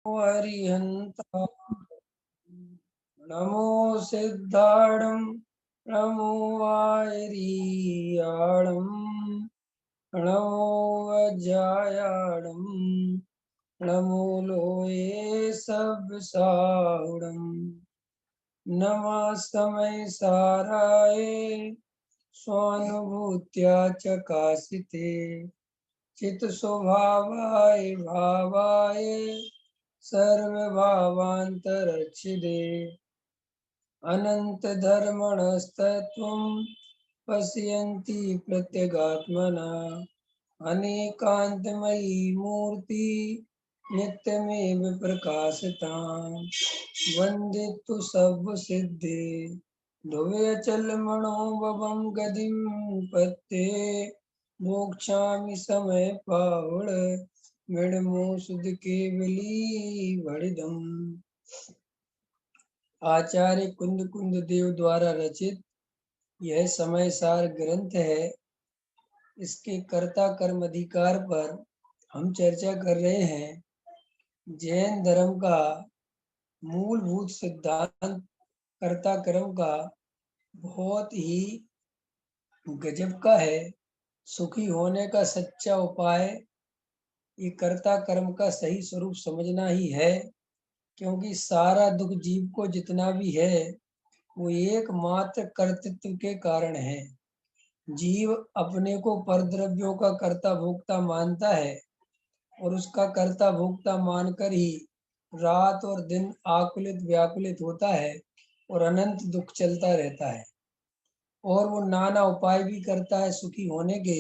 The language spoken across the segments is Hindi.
अरिहन्ता नमो सिद्धाणं नमो वायरियाणं नमो वज्रायाणं नमो लोये सबसाहुणं नमः समय साराय स्वानुभूत्या चकासिते चित स्वभावाय भावाय सर्वभावान्तरक्षिदे अनंत धर्मणस्तत्त्वं पश्यन्ति प्रत्यगात्मना अनेकान्तमयी मूर्ति नित्यमेव प्रकाशतां वन्दितु सर्वसिद्धे ध्रुवे अचलमणोभवं गतिं पत्ते मोक्षामि समय पावड़ मृणमो सुध केवली भड़िदम्। आचार्य कुंद कुंद देव द्वारा रचित यह समय सार ग्रंथ है। इसके कर्ता कर्म अधिकार पर हम चर्चा कर रहे हैं। जैन धर्म का मूलभूत सिद्धांत कर्ता कर्म का बहुत ही गजब का है। सुखी होने का सच्चा उपाय ये कर्ता कर्म का सही स्वरूप समझना ही है, क्योंकि सारा दुख जीव को जितना भी है वो एकमात्र कर्तृत्व के कारण है। जीव अपने को परद्रव्यों का कर्ता भोक्ता मानता है और उसका कर्ता भोक्ता मानकर ही रात और दिन आकुलित व्याकुलित होता है और अनंत दुख चलता रहता है। और वो नाना उपाय भी करता है सुखी होने के,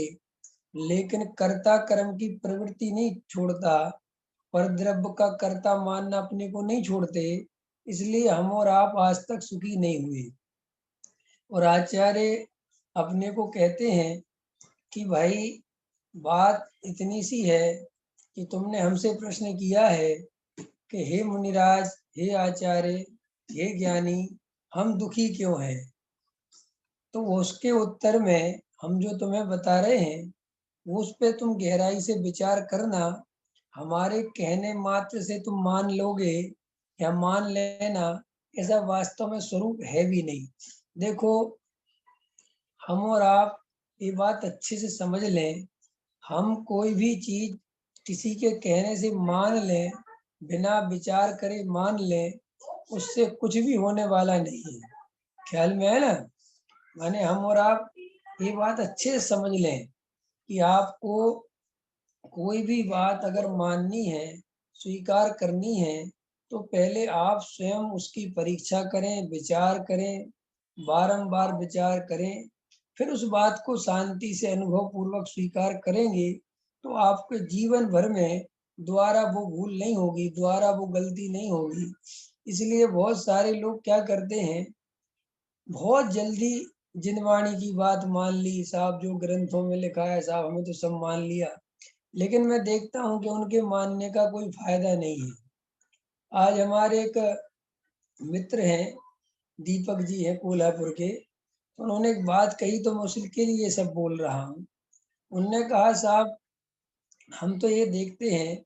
लेकिन कर्ता कर्म की प्रवृत्ति नहीं छोड़ता। परद्रव्य का कर्ता मानना अपने को नहीं छोड़ते, इसलिए हम और आप आज तक सुखी नहीं हुए। और आचार्य अपने को कहते हैं कि भाई बात इतनी सी है कि तुमने हमसे प्रश्न किया है कि हे मुनिराज, हे आचार्य, हे ज्ञानी, हम दुखी क्यों हैं। तो उसके उत्तर में हम जो तुम्हें बता रहे हैं उस पे तुम गहराई से विचार करना। हमारे कहने मात्र से तुम मान लोगे या मान लेना, ऐसा वास्तव में स्वरूप है भी नहीं। देखो, हम और आप ये बात अच्छे से समझ लें, हम कोई भी चीज किसी के कहने से मान लें, बिना विचार करे मान लें, उससे कुछ भी होने वाला नहीं है। ख्याल में है ना। माने हम और आप ये बात अच्छे से समझ लें कि आपको कोई भी बात अगर माननी है, स्वीकार करनी है, तो पहले आप स्वयं उसकी परीक्षा करें, विचार करें, बारंबार विचार करें, फिर उस बात को शांति से अनुभव पूर्वक स्वीकार करेंगे तो आपके जीवन भर में दोबारा वो भूल नहीं होगी, दोबारा वो गलती नहीं होगी। इसलिए बहुत सारे लोग क्या करते हैं, बहुत जल्दी जिनवाणी की बात मान ली, साहब जो ग्रंथों में लिखा है साहब हमें तो सब मान लिया, लेकिन मैं देखता हूँ कि उनके मानने का कोई फायदा नहीं है। आज हमारे एक मित्र हैं, दीपक जी हैं कोल्हापुर के, तो उन्होंने एक बात कही तो मैं उसके लिए ये सब बोल रहा हूँ। उनने कहा साहब हम तो ये देखते हैं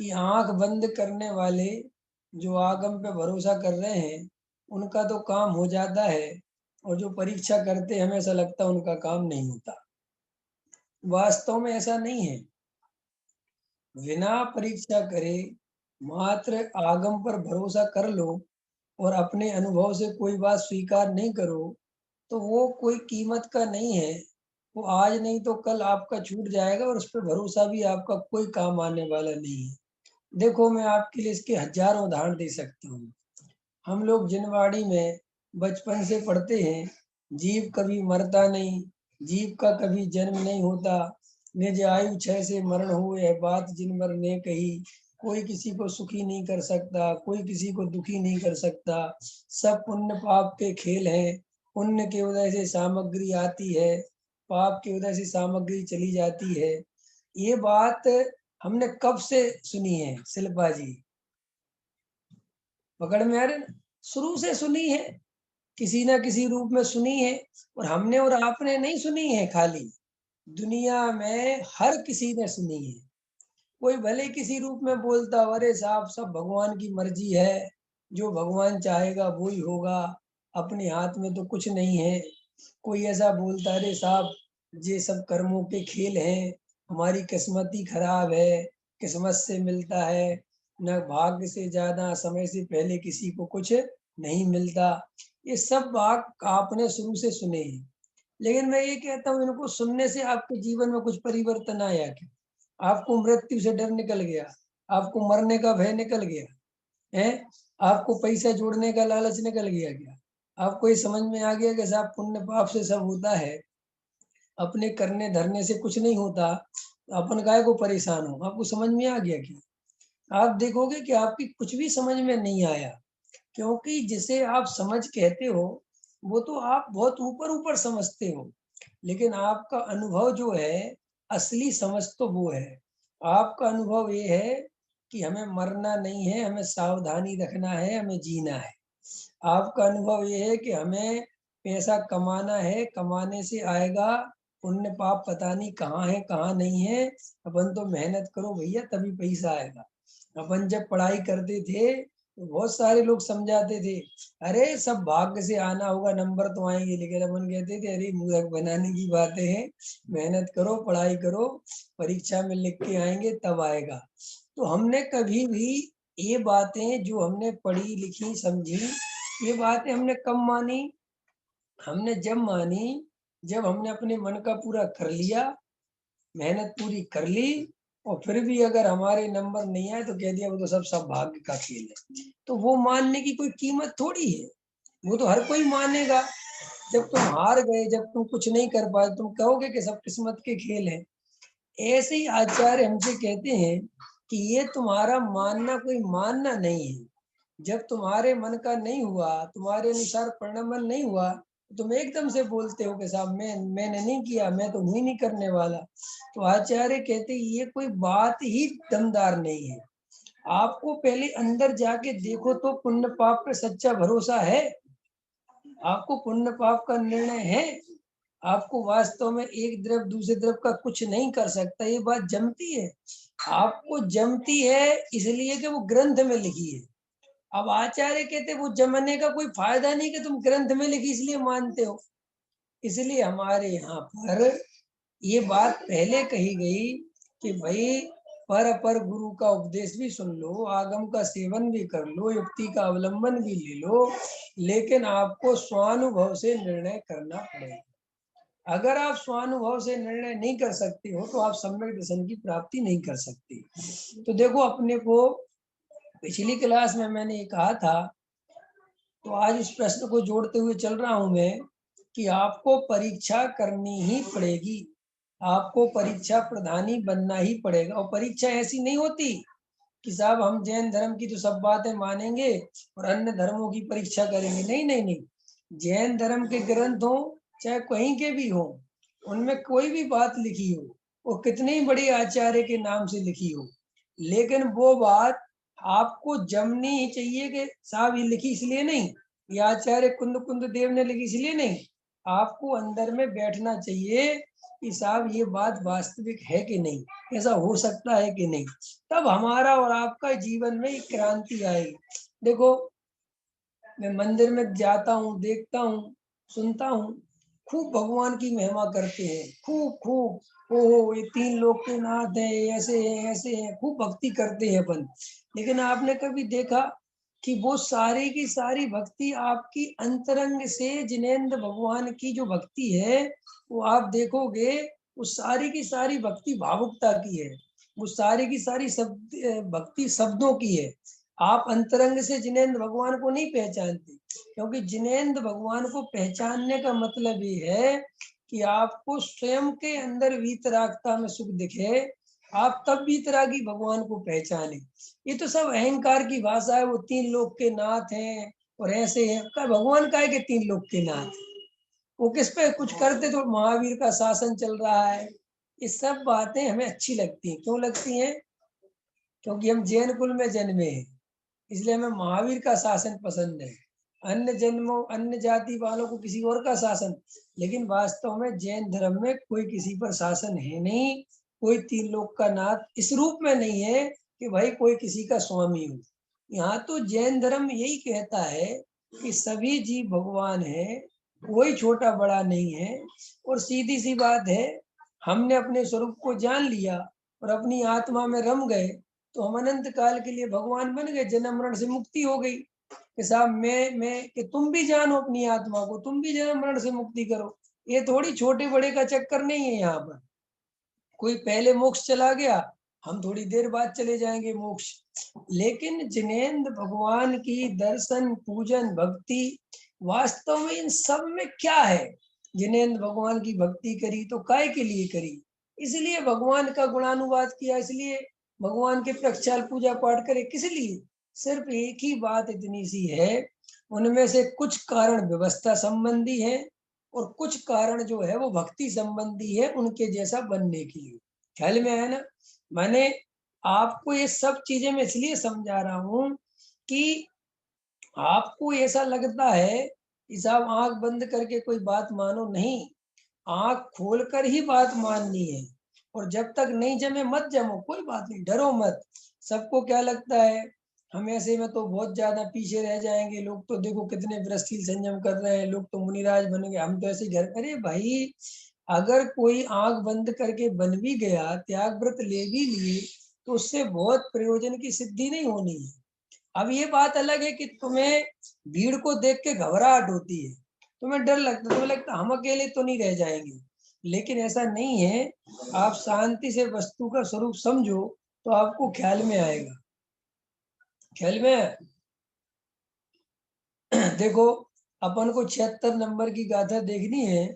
कि आंख बंद करने वाले जो आगम पे भरोसा कर रहे हैं उनका तो काम हो जाता है, और जो परीक्षा करते हैं हमें ऐसा लगता है उनका काम नहीं होता। वास्तव में ऐसा नहीं है। बिना परीक्षा करे मात्र आगम पर भरोसा कर लो और अपने अनुभव से कोई बात स्वीकार नहीं करो तो वो कोई कीमत का नहीं है। वो आज नहीं तो कल आपका छूट जाएगा और उस पर भरोसा भी आपका कोई काम आने वाला नहीं है। देखो, मैं आपके लिए इसके हजारों उदाहरण दे सकता हूँ। हम लोग जिनवाड़ी में बचपन से पढ़ते हैं, जीव कभी मरता नहीं, जीव का कभी जन्म नहीं होता, निज आयु क्षय से मरण हुए है बात जिन मर ने कही। कोई किसी को सुखी नहीं कर सकता, कोई किसी को दुखी नहीं कर सकता। सब पुण्य पाप के खेल हैं। पुण्य के उदय से सामग्री आती है, पाप के उदय से सामग्री चली जाती है। ये बात हमने कब से सुनी है शिल्पा जी, पकड़ में आ रहे ना। शुरू से सुनी है, किसी ना किसी रूप में सुनी है। और हमने और आपने नहीं सुनी है खाली, दुनिया में हर किसी ने सुनी है। कोई भले किसी रूप में बोलता हो, अरे साहब सब भगवान की मर्जी है, जो भगवान चाहेगा वो ही होगा, अपने हाथ में तो कुछ नहीं है। कोई ऐसा बोलता, अरे साहब ये सब कर्मों के खेल हैं, हमारी किस्मत ही खराब है, किस्मत से मिलता है, न भाग्य से ज्यादा समय से पहले किसी को कुछ नहीं मिलता। ये सब बात आपने शुरू से सुने हैं, लेकिन मैं ये कहता हूँ इनको सुनने से आपके जीवन में कुछ परिवर्तन आया क्या? आपको मृत्यु से डर निकल गया? आपको मरने का भय निकल गया है? आपको पैसा जोड़ने का लालच निकल गया क्या? आपको ये समझ में आ गया कि साहब पुण्य पाप से सब होता है, अपने करने धरने से कुछ नहीं होता, अपन काहे को परेशान हो? आपको समझ में आ गया क्या? आप देखोगे कि आपकी कुछ भी समझ में नहीं आया, क्योंकि जिसे आप समझ कहते हो वो तो आप बहुत ऊपर ऊपर समझते हो, लेकिन आपका अनुभव जो है, असली समझ तो वो है। आपका अनुभव ये है कि हमें मरना नहीं है, हमें सावधानी रखना है, हमें जीना है। आपका अनुभव ये है कि हमें पैसा कमाना है, कमाने से आएगा, पुण्य पाप पता नहीं कहाँ है कहाँ नहीं है, अपन तो मेहनत करो भैया तभी पैसा आएगा। अपन जब पढ़ाई करते थे तो बहुत सारे लोग समझाते थे, अरे सब भाग्य से आना होगा, नंबर तो आएंगे, लेकिन अपन कहते थे अरे मूर्ख बनाने की बातें हैं, मेहनत करो, पढ़ाई करो, परीक्षा में लिख के आएंगे तब आएगा। तो हमने कभी भी ये बातें जो हमने पढ़ी लिखी समझी, ये बातें हमने कब मानी? हमने जब मानी जब हमने अपने मन का पूरा कर लिया, मेहनत पूरी कर ली, और फिर भी अगर हमारे नंबर नहीं आए तो कह दिया वो तो सब भाग्य का खेल है। तो वो मानने की कोई कीमत थोड़ी है, वो तो हर कोई मानेगा। जब तुम हार गए, जब तुम कुछ नहीं कर पाए, तुम कहोगे कि सब किस्मत के खेल है। ऐसे ही आचार्य हमसे कहते हैं कि ये तुम्हारा मानना कोई मानना नहीं है। जब तुम्हारे मन का नहीं हुआ, तुम्हारे अनुसार परिणाम नहीं हुआ, तो तुम एकदम से बोलते हो कि साहब मैंने नहीं किया, मैं तो ही नहीं करने वाला। तो आचार्य कहते ये कोई बात ही दमदार नहीं है। आपको पहले अंदर जाके देखो तो पुण्य पाप पे सच्चा भरोसा है? आपको पुण्य पाप का निर्णय है? आपको वास्तव में एक द्रव दूसरे द्रव का कुछ नहीं कर सकता, ये बात जमती है? आपको जमती है इसलिए कि वो ग्रंथ में लिखी है। अब आचार्य कहते वो जमने का कोई फायदा नहीं कि तुम ग्रंथ में लिखी इसलिए मानते हो। इसलिए हमारे यहाँ पर ये बात पहले कही गई कि भाई पर अपर गुरु का उपदेश भी सुन लो, आगम का सेवन भी कर लो, युक्ति का अवलंबन भी ले लो, लेकिन आपको स्वानुभव से निर्णय करना पड़ेगा। अगर आप स्वानुभव से निर्णय नहीं कर सकते हो तो आप सम्यक दर्शन की प्राप्ति नहीं कर सकते। तो देखो, अपने को पिछली क्लास में मैंने ये कहा था, तो आज इस प्रश्न को जोड़ते हुए चल रहा हूं मैं, कि आपको परीक्षा करनी ही पड़ेगी, आपको परीक्षा प्रधानी बनना ही पड़ेगा। और परीक्षा ऐसी नहीं होती कि साहब हम जैन धर्म की तो सब बातें मानेंगे और अन्य धर्मों की परीक्षा करेंगे। नहीं नहीं नहीं, जैन धर्म के ग्रंथ हो चाहे कहीं के भी हो, उनमें कोई भी बात लिखी हो, वो कितने ही बड़े आचार्य के नाम से लिखी हो, लेकिन वो बात आपको जमनी ही चाहिए कि साहब ये लिखी इसलिए नहीं, ये आचार्य कुंद कुंद देव ने लिखी इसलिए नहीं। आपको अंदर में बैठना चाहिए कि साहब ये बात वास्तविक है कि नहीं, ऐसा हो सकता है कि नहीं, तब हमारा और आपका जीवन में एक क्रांति आएगी। देखो, मैं मंदिर में जाता हूँ, देखता हूँ, सुनता हूँ, खूब भगवान की महिमा करते हैं, खूब खूब, ओहो ये तीन लोक के नाथ है, ऐसे हैं ऐसे हैं, खूब भक्ति करते हैं अपन। लेकिन आपने कभी देखा कि वो सारी की सारी भक्ति आपकी अंतरंग से जिनेंद्र भगवान की जो भक्ति है, वो आप देखोगे वो सारी की सारी भक्ति भावुकता की है, वो सारी की सारी भक्ति शब्दों की है। आप अंतरंग से जिनेंद्र भगवान को नहीं पहचानते, क्योंकि जिनेंद्र भगवान को पहचानने का मतलब ये है कि आपको स्वयं के अंदर वीतरागता में सुख दिखे, आप तब वीतरागी भगवान को पहचाने। ये तो सब अहंकार की भाषा है, वो तीन लोक के नाथ हैं और ऐसे हैं। का भगवान का है कि तीन लोक के नाथ, वो किस पे कुछ करते तो महावीर का शासन चल रहा है। ये सब बातें हमें अच्छी लगती हैं। क्यों लगती हैं? क्योंकि हम जैन कुल में जन्मे हैं, इसलिए हमें महावीर का शासन पसंद है। अन्य जन्मों अन्य जाति वालों को किसी और का शासन, लेकिन वास्तव में जैन धर्म में कोई किसी पर शासन है नहीं, कोई तीन लोक का नाथ इस रूप में नहीं है कि भाई कोई किसी का स्वामी हो। यहाँ तो जैन धर्म यही कहता है कि सभी जीव भगवान है, कोई छोटा बड़ा नहीं है। और सीधी सी बात है, हमने अपने स्वरूप को जान लिया और अपनी आत्मा में रम गए तो हम अनंत काल के लिए भगवान बन गए, जन्म मरण से मुक्ति हो गई। कि साहब मैं कि तुम भी जानो अपनी आत्मा को, तुम भी जन्म मरण से मुक्ति करो। ये थोड़ी छोटे बड़े का चक्कर नहीं है। यहाँ पर कोई पहले मोक्ष चला गया, हम थोड़ी देर बाद चले जाएंगे मोक्ष। लेकिन जिनेंद्र भगवान की दर्शन पूजन भक्ति वास्तव में इन सब में क्या है? जिनेंद्र भगवान की भक्ति करी तो काय के लिए करी? इसलिए भगवान का गुणानुवाद किया, इसलिए भगवान के प्रक्षाल पूजा पाठ करे। किस लिए? सिर्फ एक ही बात इतनी सी है, उनमें से कुछ कारण व्यवस्था संबंधी है और कुछ कारण जो है वो भक्ति संबंधी है, उनके जैसा बनने के लिए। ख्याल में है ना? मैंने आपको ये सब चीजें मैं इसलिए समझा रहा हूं कि आपको ऐसा लगता है कि साहब आंख बंद करके कोई बात मानो, नहीं, आंख खोलकर ही बात माननी है। और जब तक नहीं जमे मत जमो, कोई बात नहीं, डरो मत। सबको क्या लगता है, हम ऐसे में तो बहुत ज्यादा पीछे रह जाएंगे, लोग तो देखो कितने व्रतशील संयम कर रहे हैं, लोग तो मुनिराज बन गए, हम तो ऐसे घर। अरे भाई, अगर कोई आंख बंद करके बन भी गया, त्याग व्रत ले भी लिए, तो उससे बहुत प्रयोजन की सिद्धि नहीं होनी है। अब ये बात अलग है कि तुम्हें भीड़ को देख के घबराहट होती है, तुम्हें डर लगता है, तुम्हें लगता हम अकेले तो नहीं रह जाएंगे। लेकिन ऐसा नहीं है। आप शांति से वस्तु का स्वरूप समझो तो आपको ख्याल में आएगा। ख्याल में देखो, अपन को 76 नंबर की गाथा देखनी है।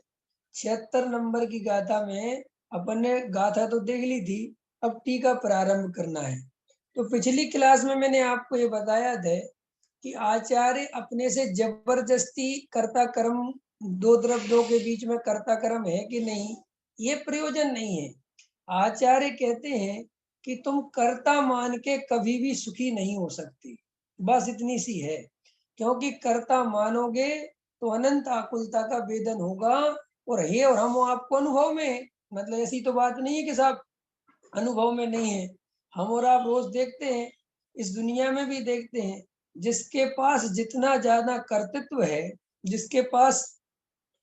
76 नंबर की गाथा में अपन ने गाथा तो देख ली थी, अब टीका प्रारंभ करना है। तो पिछली क्लास में मैंने आपको ये बताया था कि आचार्य अपने से जबरदस्ती कर्ता कर्म, दो द्रव्यों के बीच में कर्ता कर्म है कि नहीं, ये प्रयोजन नहीं है। आचार्य कहते हैं कि तुम कर्ता मान के कभी भी सुखी नहीं हो सकती, बस इतनी सी है। क्योंकि कर्ता मानोगे तो अनंत आकुलता का वेदन होगा, और हे और हम आपको अनुभव में, मतलब ऐसी तो बात नहीं है कि साहब अनुभव में नहीं है। हम और आप रोज देखते हैं, इस दुनिया में भी देखते हैं, जिसके पास जितना ज्यादा कर्तृत्व है, जिसके पास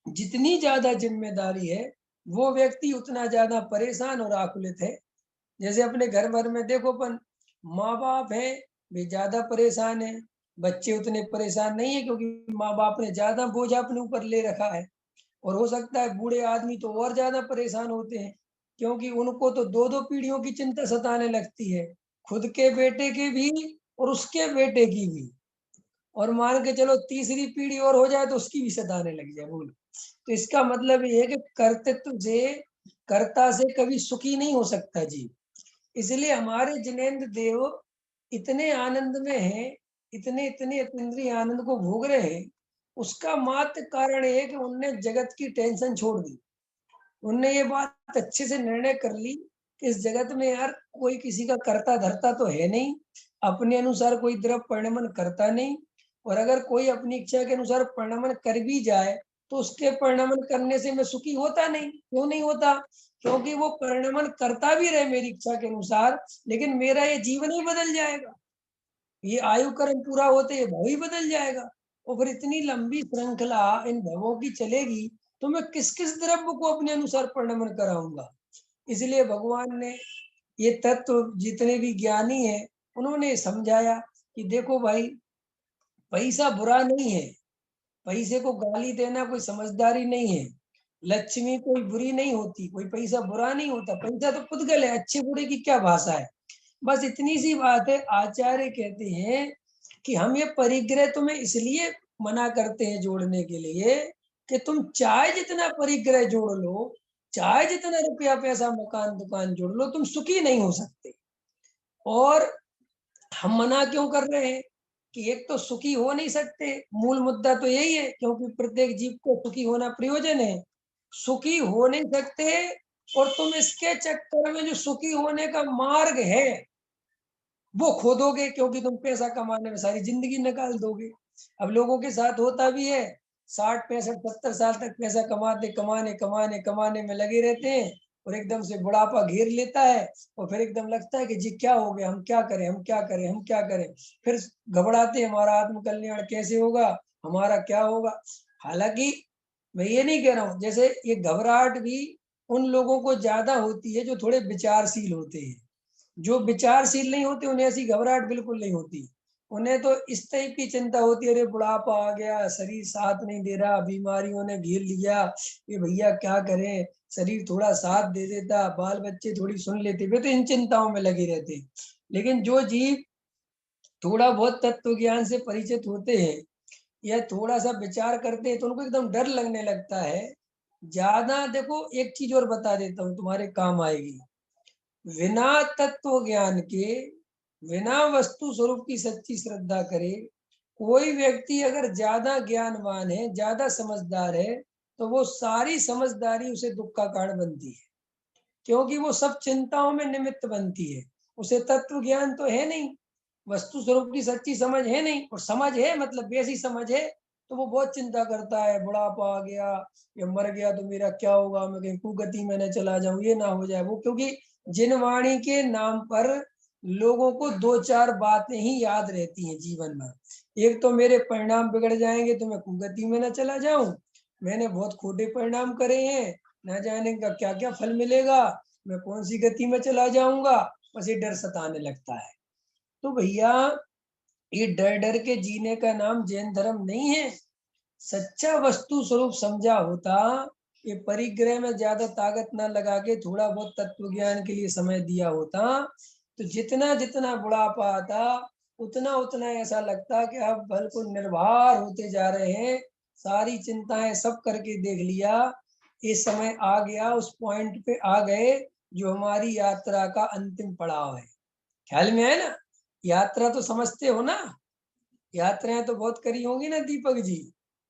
जितनी ज्यादा जिम्मेदारी है, वो व्यक्ति उतना ज्यादा परेशान और आकुलित है। जैसे अपने घर भर में देखो, अपन माँ बाप है, वे ज्यादा परेशान है, बच्चे उतने परेशान नहीं है, क्योंकि माँ बाप ने ज्यादा बोझ अपने ऊपर ले रखा है। और हो सकता है बूढ़े आदमी तो और ज्यादा परेशान होते हैं, क्योंकि उनको तो दो दो पीढ़ियों की चिंता सताने लगती है, खुद के बेटे की भी और उसके बेटे की भी, और मान के चलो तीसरी पीढ़ी और हो जाए तो उसकी भी सताने लग जाए। बोलो, तो इसका मतलब ये है कि कर्तृत्व से, कर्ता से कभी सुखी नहीं हो सकता जी। इसलिए हमारे जिनेंद्र देव इतने आनंद में हैं, इतने इतने अतीन्द्रिय आनंद को भोग रहे हैं। उसका मात्र कारण ये है कि उनने जगत की टेंशन छोड़ दी। उनने ये बात अच्छे से निर्णय कर ली कि इस जगत में यार कोई किसी का करता धरता तो है नहीं, अपने अनुसार कोई द्रव परिणमन करता नहीं। और अगर कोई अपनी इच्छा के अनुसार परिणमन कर भी जाए तो उसके परिणमन करने से मैं सुखी होता नहीं। क्यों नहीं होता? क्योंकि वो परिणमन करता भी रहे मेरी इच्छा के अनुसार, लेकिन मेरा ये जीवन ही बदल जाएगा, ये आयु कर्म पूरा होते ये भाव ही बदल जाएगा। और फिर इतनी लंबी श्रृंखला इन भवों की चलेगी तो मैं किस किस द्रव्य को अपने अनुसार परिणमन कराऊंगा। इसलिए भगवान ने ये तत्व, जितने भी ज्ञानी हैं, उन्होंने समझाया कि देखो भाई, पैसा बुरा नहीं है, पैसे को गाली देना कोई समझदारी नहीं है, लक्ष्मी कोई बुरी नहीं होती, कोई पैसा बुरा नहीं होता, पैसा तो पुद्गल है, अच्छे बुरे की क्या भाषा है। बस इतनी सी बात है। आचार्य कहते हैं कि हम ये परिग्रह तुम्हें इसलिए मना करते हैं जोड़ने के लिए कि तुम चाहे जितना परिग्रह जोड़ लो, चाहे जितना रुपया पैसा मकान दुकान जोड़ लो, तुम सुखी नहीं हो सकते। और हम मना क्यों कर रहे हैं कि एक तो सुखी हो नहीं सकते, मूल मुद्दा तो यही है, क्योंकि प्रत्येक जीव को सुखी होना प्रयोजन है। सुखी हो नहीं सकते, और तुम इसके चक्कर में जो सुखी होने का मार्ग है वो खोदोगे, क्योंकि तुम पैसा कमाने में सारी जिंदगी निकाल दोगे। अब लोगों के साथ होता भी है, 60 65 70 साल तक पैसा कमाते कमाने कमाने कमाने में लगे रहते हैं, और एकदम से बुढ़ापा घेर लेता है और फिर एकदम लगता है कि जी क्या हो गया, हम क्या करें, हम क्या करें, हम क्या करें। फिर घबराते, हमारा आत्मकल्याण कैसे होगा, हमारा क्या होगा। हालांकि मैं ये नहीं कह रहा हूँ, जैसे ये घबराहट भी उन लोगों को ज्यादा होती है जो थोड़े विचारशील होते हैं। जो विचारशील नहीं होते उन्हें ऐसी घबराहट बिल्कुल नहीं होती। उन्हें तो इस टाइप की चिंता होती है, अरे बुढ़ापा आ गया, शरीर साथ नहीं दे रहा, बीमारियों ने घेर लिया, ये भैया क्या करें, शरीर थोड़ा साथ दे देता, बाल बच्चे थोड़ी सुन लेते, वे तो इन चिंताओं में लगे रहते हैं। लेकिन जो जीव थोड़ा बहुत तत्व ज्ञान से परिचित होते हैं या थोड़ा सा विचार करते हैं तो उनको एकदम डर लगने लगता है ज्यादा। देखो एक चीज और बता देता हूँ, तुम्हारे काम आएगी। बिना तत्व ज्ञान के, बिना वस्तु स्वरूप की सच्ची श्रद्धा करे, कोई व्यक्ति अगर ज्यादा ज्ञानवान है, ज्यादा समझदार है, तो वो सारी समझदारी उसे दुख का कारण बनती है, क्योंकि वो सब चिंताओं में निमित्त बनती है। उसे तत्व ज्ञान तो है नहीं, वस्तु स्वरूप की सच्ची समझ है नहीं, और समझ है मतलब वैसी समझ है तो वो बहुत चिंता करता है, बुढ़ापा आ गया या मर गया तो मेरा क्या होगा, मैं कहीं कुगति में न चला जाऊं, ये ना हो जाए वो। क्योंकि जिन वाणी के नाम पर लोगों को दो चार बातें ही याद रहती हैं जीवन में, एक तो मेरे परिणाम बिगड़ जाएंगे तो मैं कुगति में न चला जाऊं, मैंने बहुत खोटे परिणाम करे हैं, न जाने का क्या क्या फल मिलेगा, मैं कौन सी गति में चला जाऊंगा, बस ये डर सताने लगता है। तो भैया ये डर डर के जीने का नाम जैन धर्म नहीं है। सच्चा वस्तु स्वरूप समझा होता, ये परिग्रह में ज्यादा ताकत न लगा के थोड़ा बहुत तत्व ज्ञान के लिए समय दिया होता, तो जितना जितना बुढ़ापा आता उतना उतना ऐसा लगता कि अब बिल्कुल निर्भर होते जा रहे हैं, सारी चिंताएं सब करके देख लिया, ये समय आ गया, उस पॉइंट पे आ गए जो हमारी यात्रा का अंतिम पड़ाव है। ख्याल में है ना? यात्रा तो समझते हो ना, यात्राएं तो बहुत करी होंगी ना दीपक जी।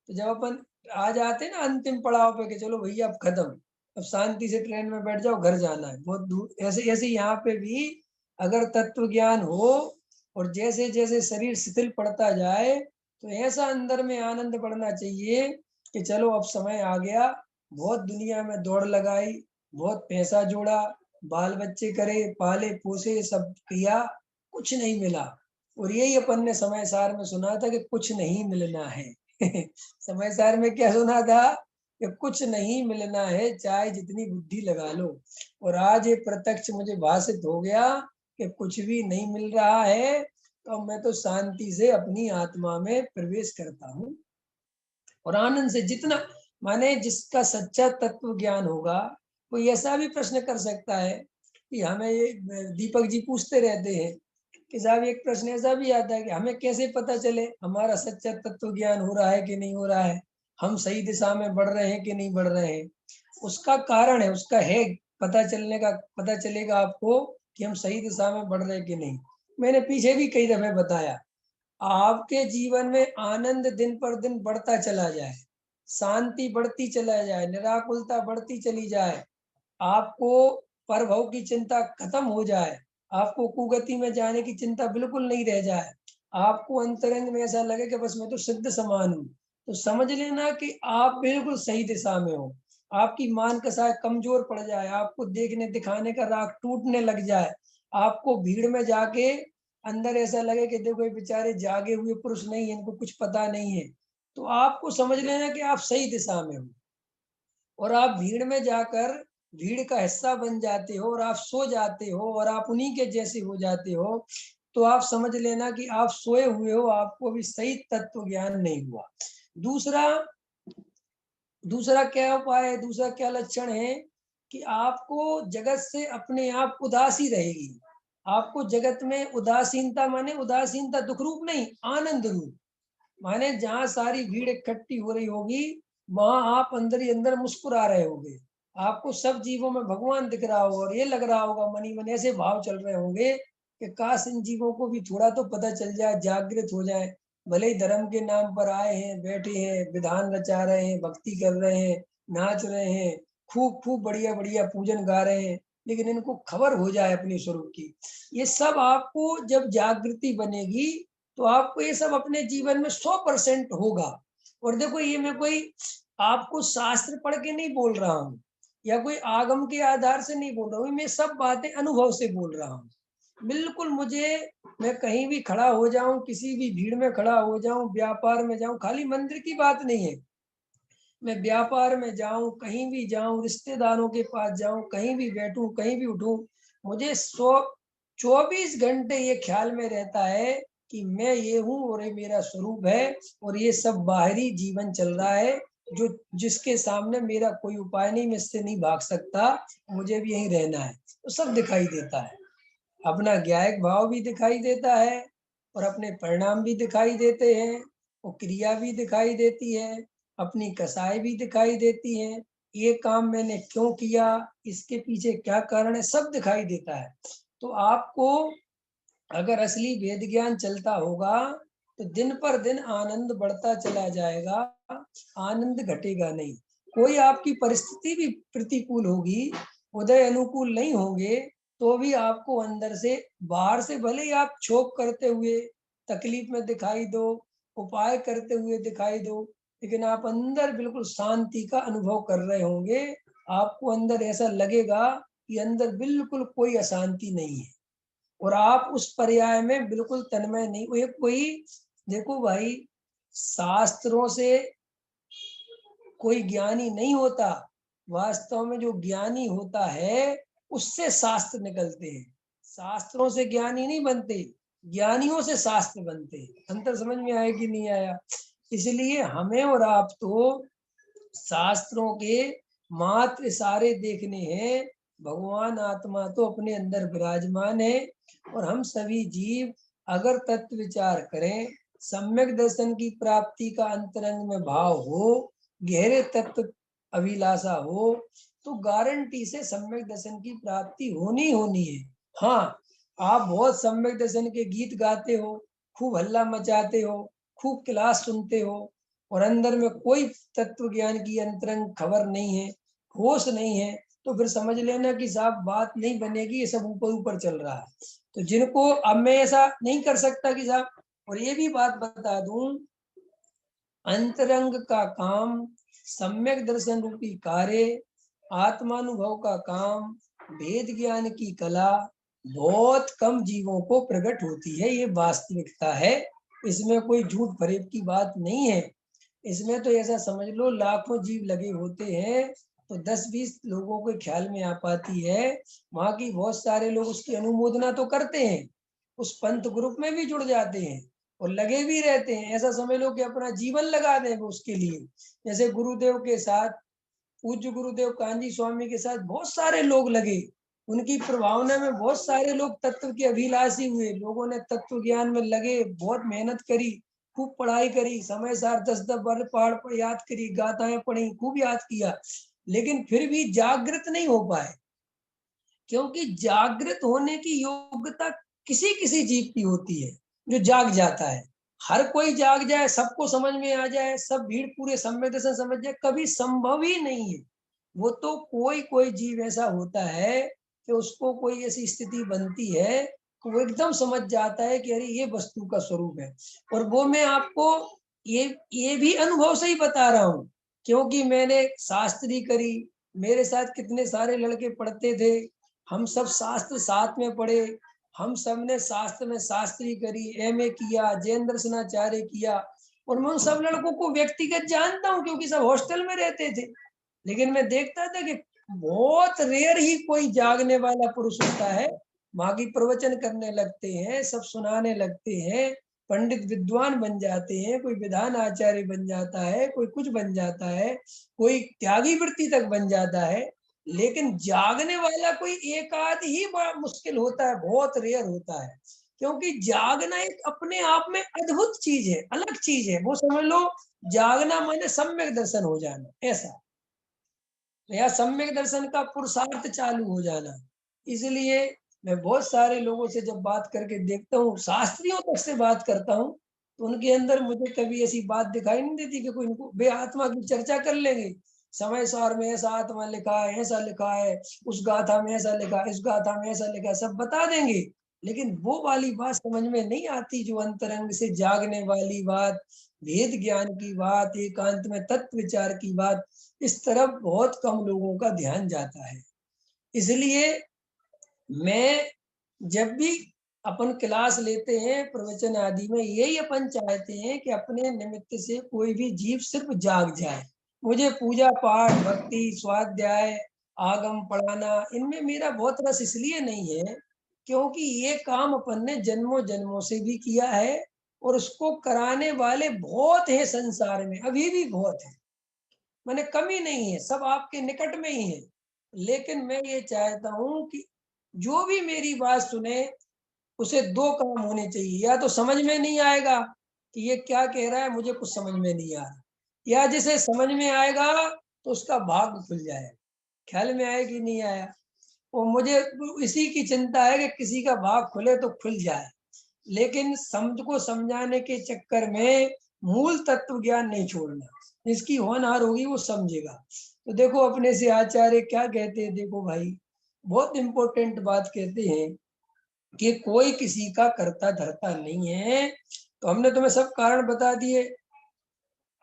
तो जब अपन आ जाते हैं ना अंतिम पड़ाव पे कि चलो भैया अब खत्म, अब शांति से ट्रेन में बैठ जाओ, घर जाना है, बहुत दूर, ऐसे ऐसे यहाँ पे भी अगर तत्व ज्ञान हो और जैसे जैसे शरीर शिथिल पड़ता जाए तो ऐसा अंदर में आनंद बढ़ना चाहिए कि चलो अब समय आ गया, बहुत दुनिया में दौड़ लगाई, बहुत पैसा जोड़ा, बाल बच्चे करे, पाले पोसे, सब किया, कुछ नहीं मिला। और यही अपन ने समय सार में सुना था कि कुछ नहीं मिलना है। समय सार में क्या सुना था कि कुछ नहीं मिलना है, चाहे जितनी बुद्धि लगा लो। और आज ये प्रत्यक्ष मुझे भाषित हो गया कि कुछ भी नहीं मिल रहा है, तो मैं तो शांति से अपनी आत्मा में प्रवेश करता हूँ और आनंद से जितना, माने जिसका सच्चा तत्व ज्ञान होगा, कोई ऐसा भी प्रश्न कर सकता है कि हमें ये दीपक जी पूछते रहते हैं कि साहब एक प्रश्न ऐसा भी आता है कि हमें कैसे पता चले हमारा सच्चा तत्व ज्ञान हो रहा है कि नहीं हो रहा है, हम सही दिशा में बढ़ रहे हैं कि नहीं बढ़ रहे हैं। उसका कारण है, उसका है, पता चलने का, पता चलेगा आपको कि हम सही दिशा में बढ़ रहे हैं कि नहीं। मैंने पीछे भी कई दफे बताया, आपके जीवन में आनंद दिन पर दिन बढ़ता चला जाए, शांति बढ़ती चला जाए, निराकुलता बढ़ती चली जाए, आपको परभव की चिंता खत्म हो जाए, आपको कुगति में जाने की चिंता बिल्कुल नहीं रह जाए, आपको अंतरंग में ऐसा लगे कि बस मैं तो सिद्ध समान हूँ, तो समझ लेना कि आप बिल्कुल सही दिशा में हो। आपकी मान कसा कमजोर पड़ जाए, आपको देखने दिखाने का राग टूटने लग जाए, आपको भीड़ में जाके अंदर ऐसा लगे कि देखो ये बेचारे जागे हुए पुरुष नहीं है, इनको कुछ पता नहीं है, तो आपको समझ लेना कि आप सही दिशा में हो। और आप भीड़ में जाकर भीड़ का हिस्सा बन जाते हो और आप सो जाते हो और आप उन्हीं के जैसे हो जाते हो, तो आप समझ लेना कि आप सोए हुए हो, आपको भी सही तत्व ज्ञान नहीं हुआ। दूसरा, दूसरा क्या उपाय है, दूसरा क्या लक्षण है कि आपको जगत से अपने आप उदासी रहेगी। आपको जगत में उदासीनता, माने उदासीनता दुख रूप नहीं, आनंद रूप, माने जहां सारी भीड़ इकट्ठी हो रही होगी वहां आप अंदर ही अंदर मुस्कुरा रहे होगे, आपको सब जीवों में भगवान दिख रहा होगा और ये लग रहा होगा मन ही मन, ऐसे भाव चल रहे होंगे कि काश इन जीवों को भी थोड़ा तो पता चल जाए, जागृत हो जाए। भले ही धर्म के नाम पर आए हैं, बैठे हैं, विधान रचा रहे हैं, भक्ति कर रहे हैं, नाच रहे हैं, खूब खूब बढ़िया बढ़िया पूजन गा रहे हैं, लेकिन इनको खबर हो जाए अपने स्वरूप की। ये सब आपको जब जागृति बनेगी तो आपको ये सब अपने जीवन में 100% होगा। और देखो ये मैं कोई आपको शास्त्र पढ़ के नहीं बोल रहा हूँ, या कोई आगम के आधार से नहीं बोल रहा हूँ, मैं सब बातें अनुभव से बोल रहा हूँ। बिल्कुल मैं कहीं भी खड़ा हो जाऊं, किसी भी भीड़ में खड़ा हो जाऊं, व्यापार में जाऊं, खाली मंदिर की बात नहीं है, मैं व्यापार में जाऊं, कहीं भी जाऊं, रिश्तेदारों के पास जाऊं, कहीं भी बैठूं, कहीं भी उठूं, मुझे 24 घंटे ये ख्याल में रहता है कि मैं ये हूँ और ये मेरा स्वरूप है और ये सब बाहरी जीवन चल रहा है जो जिसके सामने मेरा कोई उपाय नहीं, मैं इससे नहीं भाग सकता, मुझे भी यहीं रहना है। तो सब दिखाई देता है, अपना ज्ञायक भाव भी दिखाई देता है और अपने परिणाम भी दिखाई देते हैं, और क्रिया भी दिखाई देती है, अपनी कसाई भी दिखाई देती है, ये काम मैंने क्यों किया, इसके पीछे क्या कारण है, सब दिखाई देता है। तो आपको अगर असली वेद ज्ञान चलता होगा तो दिन पर दिन आनंद बढ़ता चला जाएगा, आनंद घटेगा नहीं। कोई आपकी परिस्थिति भी प्रतिकूल होगी, उदय अनुकूल नहीं होंगे, तो भी आपको अंदर से, बाहर से भले ही आप छोप करते हुए तकलीफ में दिखाई दो, उपाय करते हुए दिखाई दो, लेकिन आप अंदर बिल्कुल शांति का अनुभव कर रहे होंगे। आपको अंदर ऐसा लगेगा कि अंदर बिल्कुल कोई अशांति नहीं है और आप उस पर्याय में बिल्कुल तन्मय नहीं हुए। कोई देखो भाई, शास्त्रों से कोई ज्ञानी नहीं होता, वास्तव में जो ज्ञानी होता है उससे शास्त्र निकलते हैं। शास्त्रों से ज्ञानी नहीं बनते, ज्ञानियों से शास्त्र बनते हैं। अंतर समझ में आया कि नहीं आया? इसलिए हमें और आप तो शास्त्रों के मात्र इशारे देखने हैं, भगवान आत्मा तो अपने अंदर विराजमान है और हम सभी जीव अगर तत्व विचार करें, सम्यक दर्शन की प्राप्ति का अंतरंग में भाव हो, गहरे तत्व अभिलाषा हो, तो गारंटी से सम्यक दर्शन की प्राप्ति होनी होनी है। हाँ, आप बहुत सम्यक दर्शन के गीत गाते हो, खूब हल्ला मचाते हो, खूब क्लास सुनते हो और अंदर में कोई तत्व ज्ञान की अंतरंग खबर नहीं है, होश नहीं है, तो फिर समझ लेना कि साहब बात नहीं बनेगी, ये सब ऊपर ऊपर चल रहा है। तो जिनको अब मैं ऐसा नहीं कर सकता कि साहब, और ये भी बात बता दूं, अंतरंग का काम, सम्यक दर्शन रूपी कार्य, आत्मानुभव का काम, भेद ज्ञान की कला बहुत कम जीवों को प्रकट होती है, ये वास्तविकता है। इसमें कोई झूठ फरेब की बात नहीं है। इसमें तो ऐसा समझ लो लाखों जीव लगे होते हैं तो 10-20 लोगों के ख्याल में आ पाती है। वहां की बहुत सारे लोग उसकी अनुमोदना तो करते हैं, उस पंथ ग्रुप में भी जुड़ जाते हैं और लगे भी रहते हैं। ऐसा समझ लो कि अपना जीवन लगा देंगे उसके लिए। जैसे गुरुदेव के साथ, पूज्य गुरुदेव कांजी स्वामी के साथ बहुत सारे लोग लगे, उनकी प्रभावना में बहुत सारे लोग तत्व के अभिलाषी हुए, लोगों ने तत्व ज्ञान में लगे, बहुत मेहनत करी, खूब पढ़ाई करी, समय सार 10-10 बार पढ़ याद करी, गाथाएं पढ़ी, खूब याद किया, लेकिन फिर भी जागृत नहीं हो पाए। क्योंकि जागृत होने की योग्यता किसी किसी जीव की होती है जो जाग जाता है। हर कोई जाग जाए, सबको समझ में आ जाए, सब भीड़ पूरे सम्यक दर्शन समझ जाए, कभी संभव ही नहीं है। वो तो कोई कोई जीव ऐसा होता है कि उसको कोई ऐसी स्थिति बनती है कि वो एकदम समझ जाता है कि अरे ये वस्तु का स्वरूप है। और वो मैं आपको ये भी अनुभव से ही बता रहा हूँ, क्योंकि मैंने शास्त्री करी, मेरे साथ कितने सारे लड़के पढ़ते थे, हम सब शास्त्र साथ में पढ़े, हम सब ने शास्त्र में शास्त्री करी, एमए किया, जैन दर्शनाचार्य किया, और मैं उन सब लड़कों को व्यक्तिगत जानता हूँ क्योंकि सब हॉस्टल में रहते थे। लेकिन मैं देखता था कि बहुत रेयर ही कोई जागने वाला पुरुष होता है। बाकी प्रवचन करने लगते हैं, सब सुनाने लगते हैं, पंडित विद्वान बन जाते हैं, कोई विधान आचार्य बन जाता है, कोई कुछ बन जाता है, कोई त्यागी वृत्ति तक बन जाता है, लेकिन जागने वाला कोई एक आध ही बड़ा मुश्किल होता है, बहुत रेयर होता है। क्योंकि जागना एक अपने आप में अद्भुत चीज है, अलग चीज है। वो समझ लो जागना माने सम्यक दर्शन हो जाना, ऐसा या सम्यक दर्शन का पुरुषार्थ चालू हो जाना। इसलिए मैं बहुत सारे लोगों से जब बात करके देखता हूँ, शास्त्रियों तक से बात करता हूँ, तो उनके अंदर मुझे कभी ऐसी बात दिखाई नहीं देती कि कोई इनको बे आत्मा की चर्चा कर लेंगे। समय सार में ऐसा आत्मा लिखा है, ऐसा लिखा है, उस गाथा में ऐसा लिखा है, इस गाथा में ऐसा लिखा है, सब बता देंगे। लेकिन वो वाली बात समझ में नहीं आती जो अंतरंग से जागने वाली बात, भेद ज्ञान की बात, एकांत में तत्व विचार की बात, इस तरफ बहुत कम लोगों का ध्यान जाता है। इसलिए मैं जब भी अपन क्लास लेते हैं प्रवचन आदि में, यही अपन चाहते हैं कि अपने निमित्त से कोई भी जीव सिर्फ जाग जाए। मुझे पूजा पाठ, भक्ति, स्वाध्याय, आगम पढ़ाना, इनमें मेरा बहुत रस इसलिए नहीं है क्योंकि ये काम अपन ने जन्मों जन्मों से भी किया है और उसको कराने वाले बहुत हैं संसार में, अभी भी बहुत है। मैंने कमी नहीं है, सब आपके निकट में ही है। लेकिन मैं ये चाहता हूँ कि जो भी मेरी बात सुने, उसे दो काम होने चाहिए। या तो समझ में नहीं आएगा कि ये क्या कह रहा है, मुझे कुछ समझ में नहीं आ रहा, या जिसे समझ में आएगा तो उसका भाग खुल जाए। ख्याल में आया कि नहीं आया? और मुझे इसी की चिंता है कि किसी का भाग खुले तो खुल जाए, लेकिन समझ को समझाने के चक्कर में मूल तत्व ज्ञान नहीं छोड़ना। जिसकी होनहार होगी वो समझेगा। तो देखो अपने से आचार्य क्या कहते हैं, देखो भाई, बहुत इंपॉर्टेंट बात कहते हैं कि कोई किसी का करता धरता नहीं है। तो हमने तुम्हें सब कारण बता दिए,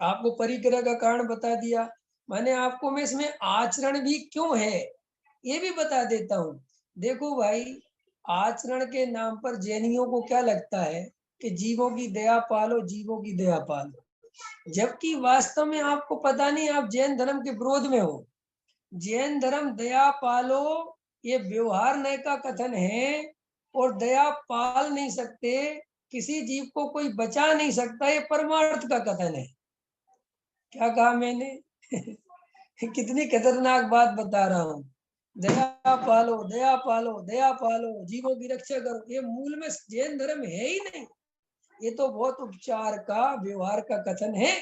आपको परिग्रह का कारण बता दिया, मैंने आपको मैं इसमें आचरण भी क्यों है ये भी बता देता हूँ। देखो भाई, आचरण के नाम पर जैनियों को क्या लगता है कि जीवों की दया पालो, जीवों की दया पालो, जबकि वास्तव में आपको पता नहीं, आप जैन धर्म के विरोध में हो। जैन धर्म दया पालो ये व्यवहार नय का कथन है, और दया पाल नहीं सकते, किसी जीव को कोई बचा नहीं सकता, ये परमार्थ का कथन है। क्या कहा मैंने? कितनी खतरनाक बात बता रहा हूँ। दया पालो, दया पालो, दया पालो, जीवों की रक्षा करो, ये मूल में जैन धर्म है ही नहीं। ये तो बहुत उपचार का, व्यवहार का कथन है।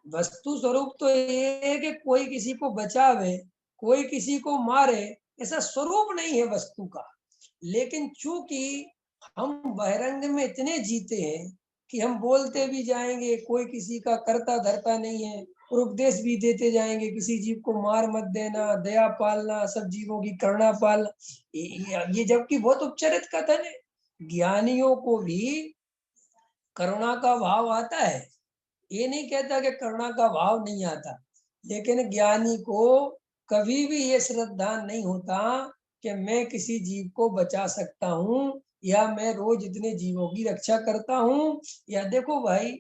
वस्तु स्वरूप तो ये है कि कोई किसी को बचावे, कोई किसी को मारे, ऐसा स्वरूप नहीं है वस्तु का। लेकिन चूंकि हम बहिरंग में इतने जीते हैं कि हम बोलते भी जाएंगे कोई किसी का करता धरता नहीं है, और उपदेश भी देते जाएंगे किसी जीव को मार मत देना, दया पालना, सब जीवों की करुणा पालना। ये जबकि बहुत उपचरित कथन है। ज्ञानियों को भी करुणा का भाव आता है, ये नहीं कहता कि करुणा का भाव नहीं आता, लेकिन ज्ञानी को कभी भी ये श्रद्धा नहीं होता कि मैं किसी जीव को बचा सकता हूँ, या मैं रोज इतने जीवों की रक्षा करता हूँ। या देखो भाई,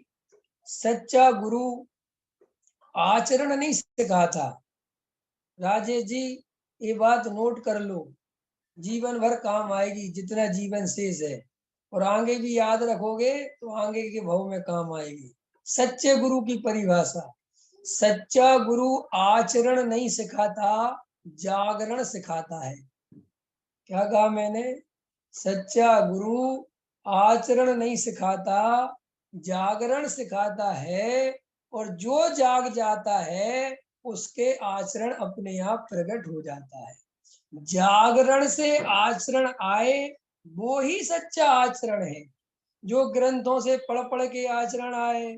सच्चा गुरु आचरण नहीं सिखाता। राजेश जी, ये बात नोट कर लो, जीवन भर काम आएगी जितना जीवन शेष है, और आगे भी याद रखोगे तो आगे के भव में काम आएगी। सच्चे गुरु की परिभाषा, सच्चा गुरु आचरण नहीं सिखाता, जागरण सिखाता है। क्या कहा मैंने? सच्चा गुरु आचरण नहीं सिखाता, जागरण सिखाता है, और जो जाग जाता है उसके आचरण अपने आप प्रकट हो जाता है। जागरण से आचरण आए, वो ही सच्चा आचरण है। जो ग्रंथों से पढ़ पढ़ के आचरण आए,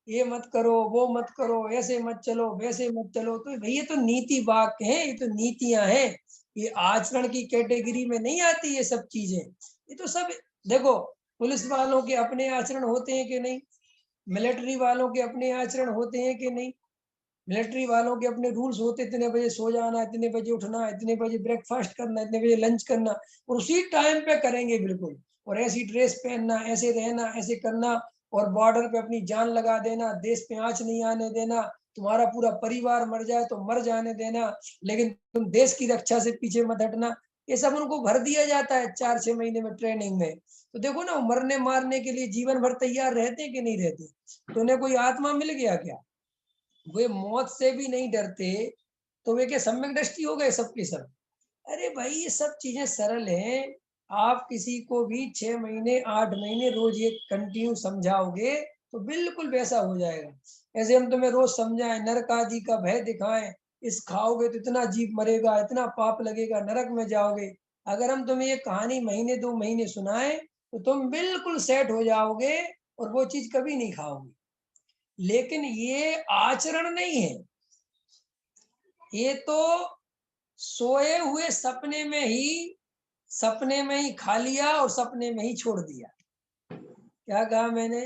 ये मत करो, वो मत करो, ऐसे मत चलो, वैसे मत चलो, तो भैया ये तो नीति वाक्य है, ये तो नीतियां हैं। ये आचरण की कैटेगरी में नहीं आती ये सब चीजें। ये तो सब, देखो, पुलिस वालों के अपने आचरण होते हैं कि नहीं, मिलिट्री वालों के अपने आचरण होते हैं कि नहीं, मिलिट्री वालों के अपने रूल्स होते, इतने बजे सो जाना, इतने बजे उठना, इतने बजे ब्रेकफास्ट करना, इतने बजे लंच करना, और उसी टाइम पे करेंगे बिल्कुल, और ऐसी ड्रेस पहनना, ऐसे रहना, ऐसे करना, और बॉर्डर पे अपनी जान लगा देना, देश पे आंच नहीं आने देना, तुम्हारा पूरा परिवार मर जाए तो मर जाने देना, लेकिन तुम देश की रक्षा से पीछे मत हटना। ये सब उनको भर दिया जाता है 4-6 महीने में ट्रेनिंग में। तो देखो ना, मरने मारने के लिए जीवन भर तैयार रहते कि नहीं रहते? तो उन्हें कोई आत्मा मिल गया क्या? वे मौत से भी नहीं डरते, तो वे क्या सम्यक दृष्टि हो गए सबके सब? अरे भाई, ये सब चीजें सरल हैं। आप किसी को भी 6 महीने 8 महीने रोज ये कंटिन्यू समझाओगे तो बिल्कुल वैसा हो जाएगा। ऐसे हम तुम्हें रोज समझाएं, नरक आदि का भय दिखाएं, इस खाओगे तो इतना जीव मरेगा, इतना पाप लगेगा, नरक में जाओगे। अगर हम तुम्हें ये कहानी महीने 2 महीने सुनाएं तो तुम बिल्कुल सेट हो जाओगे, और वो चीज कभी नहीं खाओगे। लेकिन ये आचरण नहीं है, ये तो सोए हुए सपने में ही सपने में ही खा लिया और सपने में ही छोड़ दिया। क्या कहा मैंने?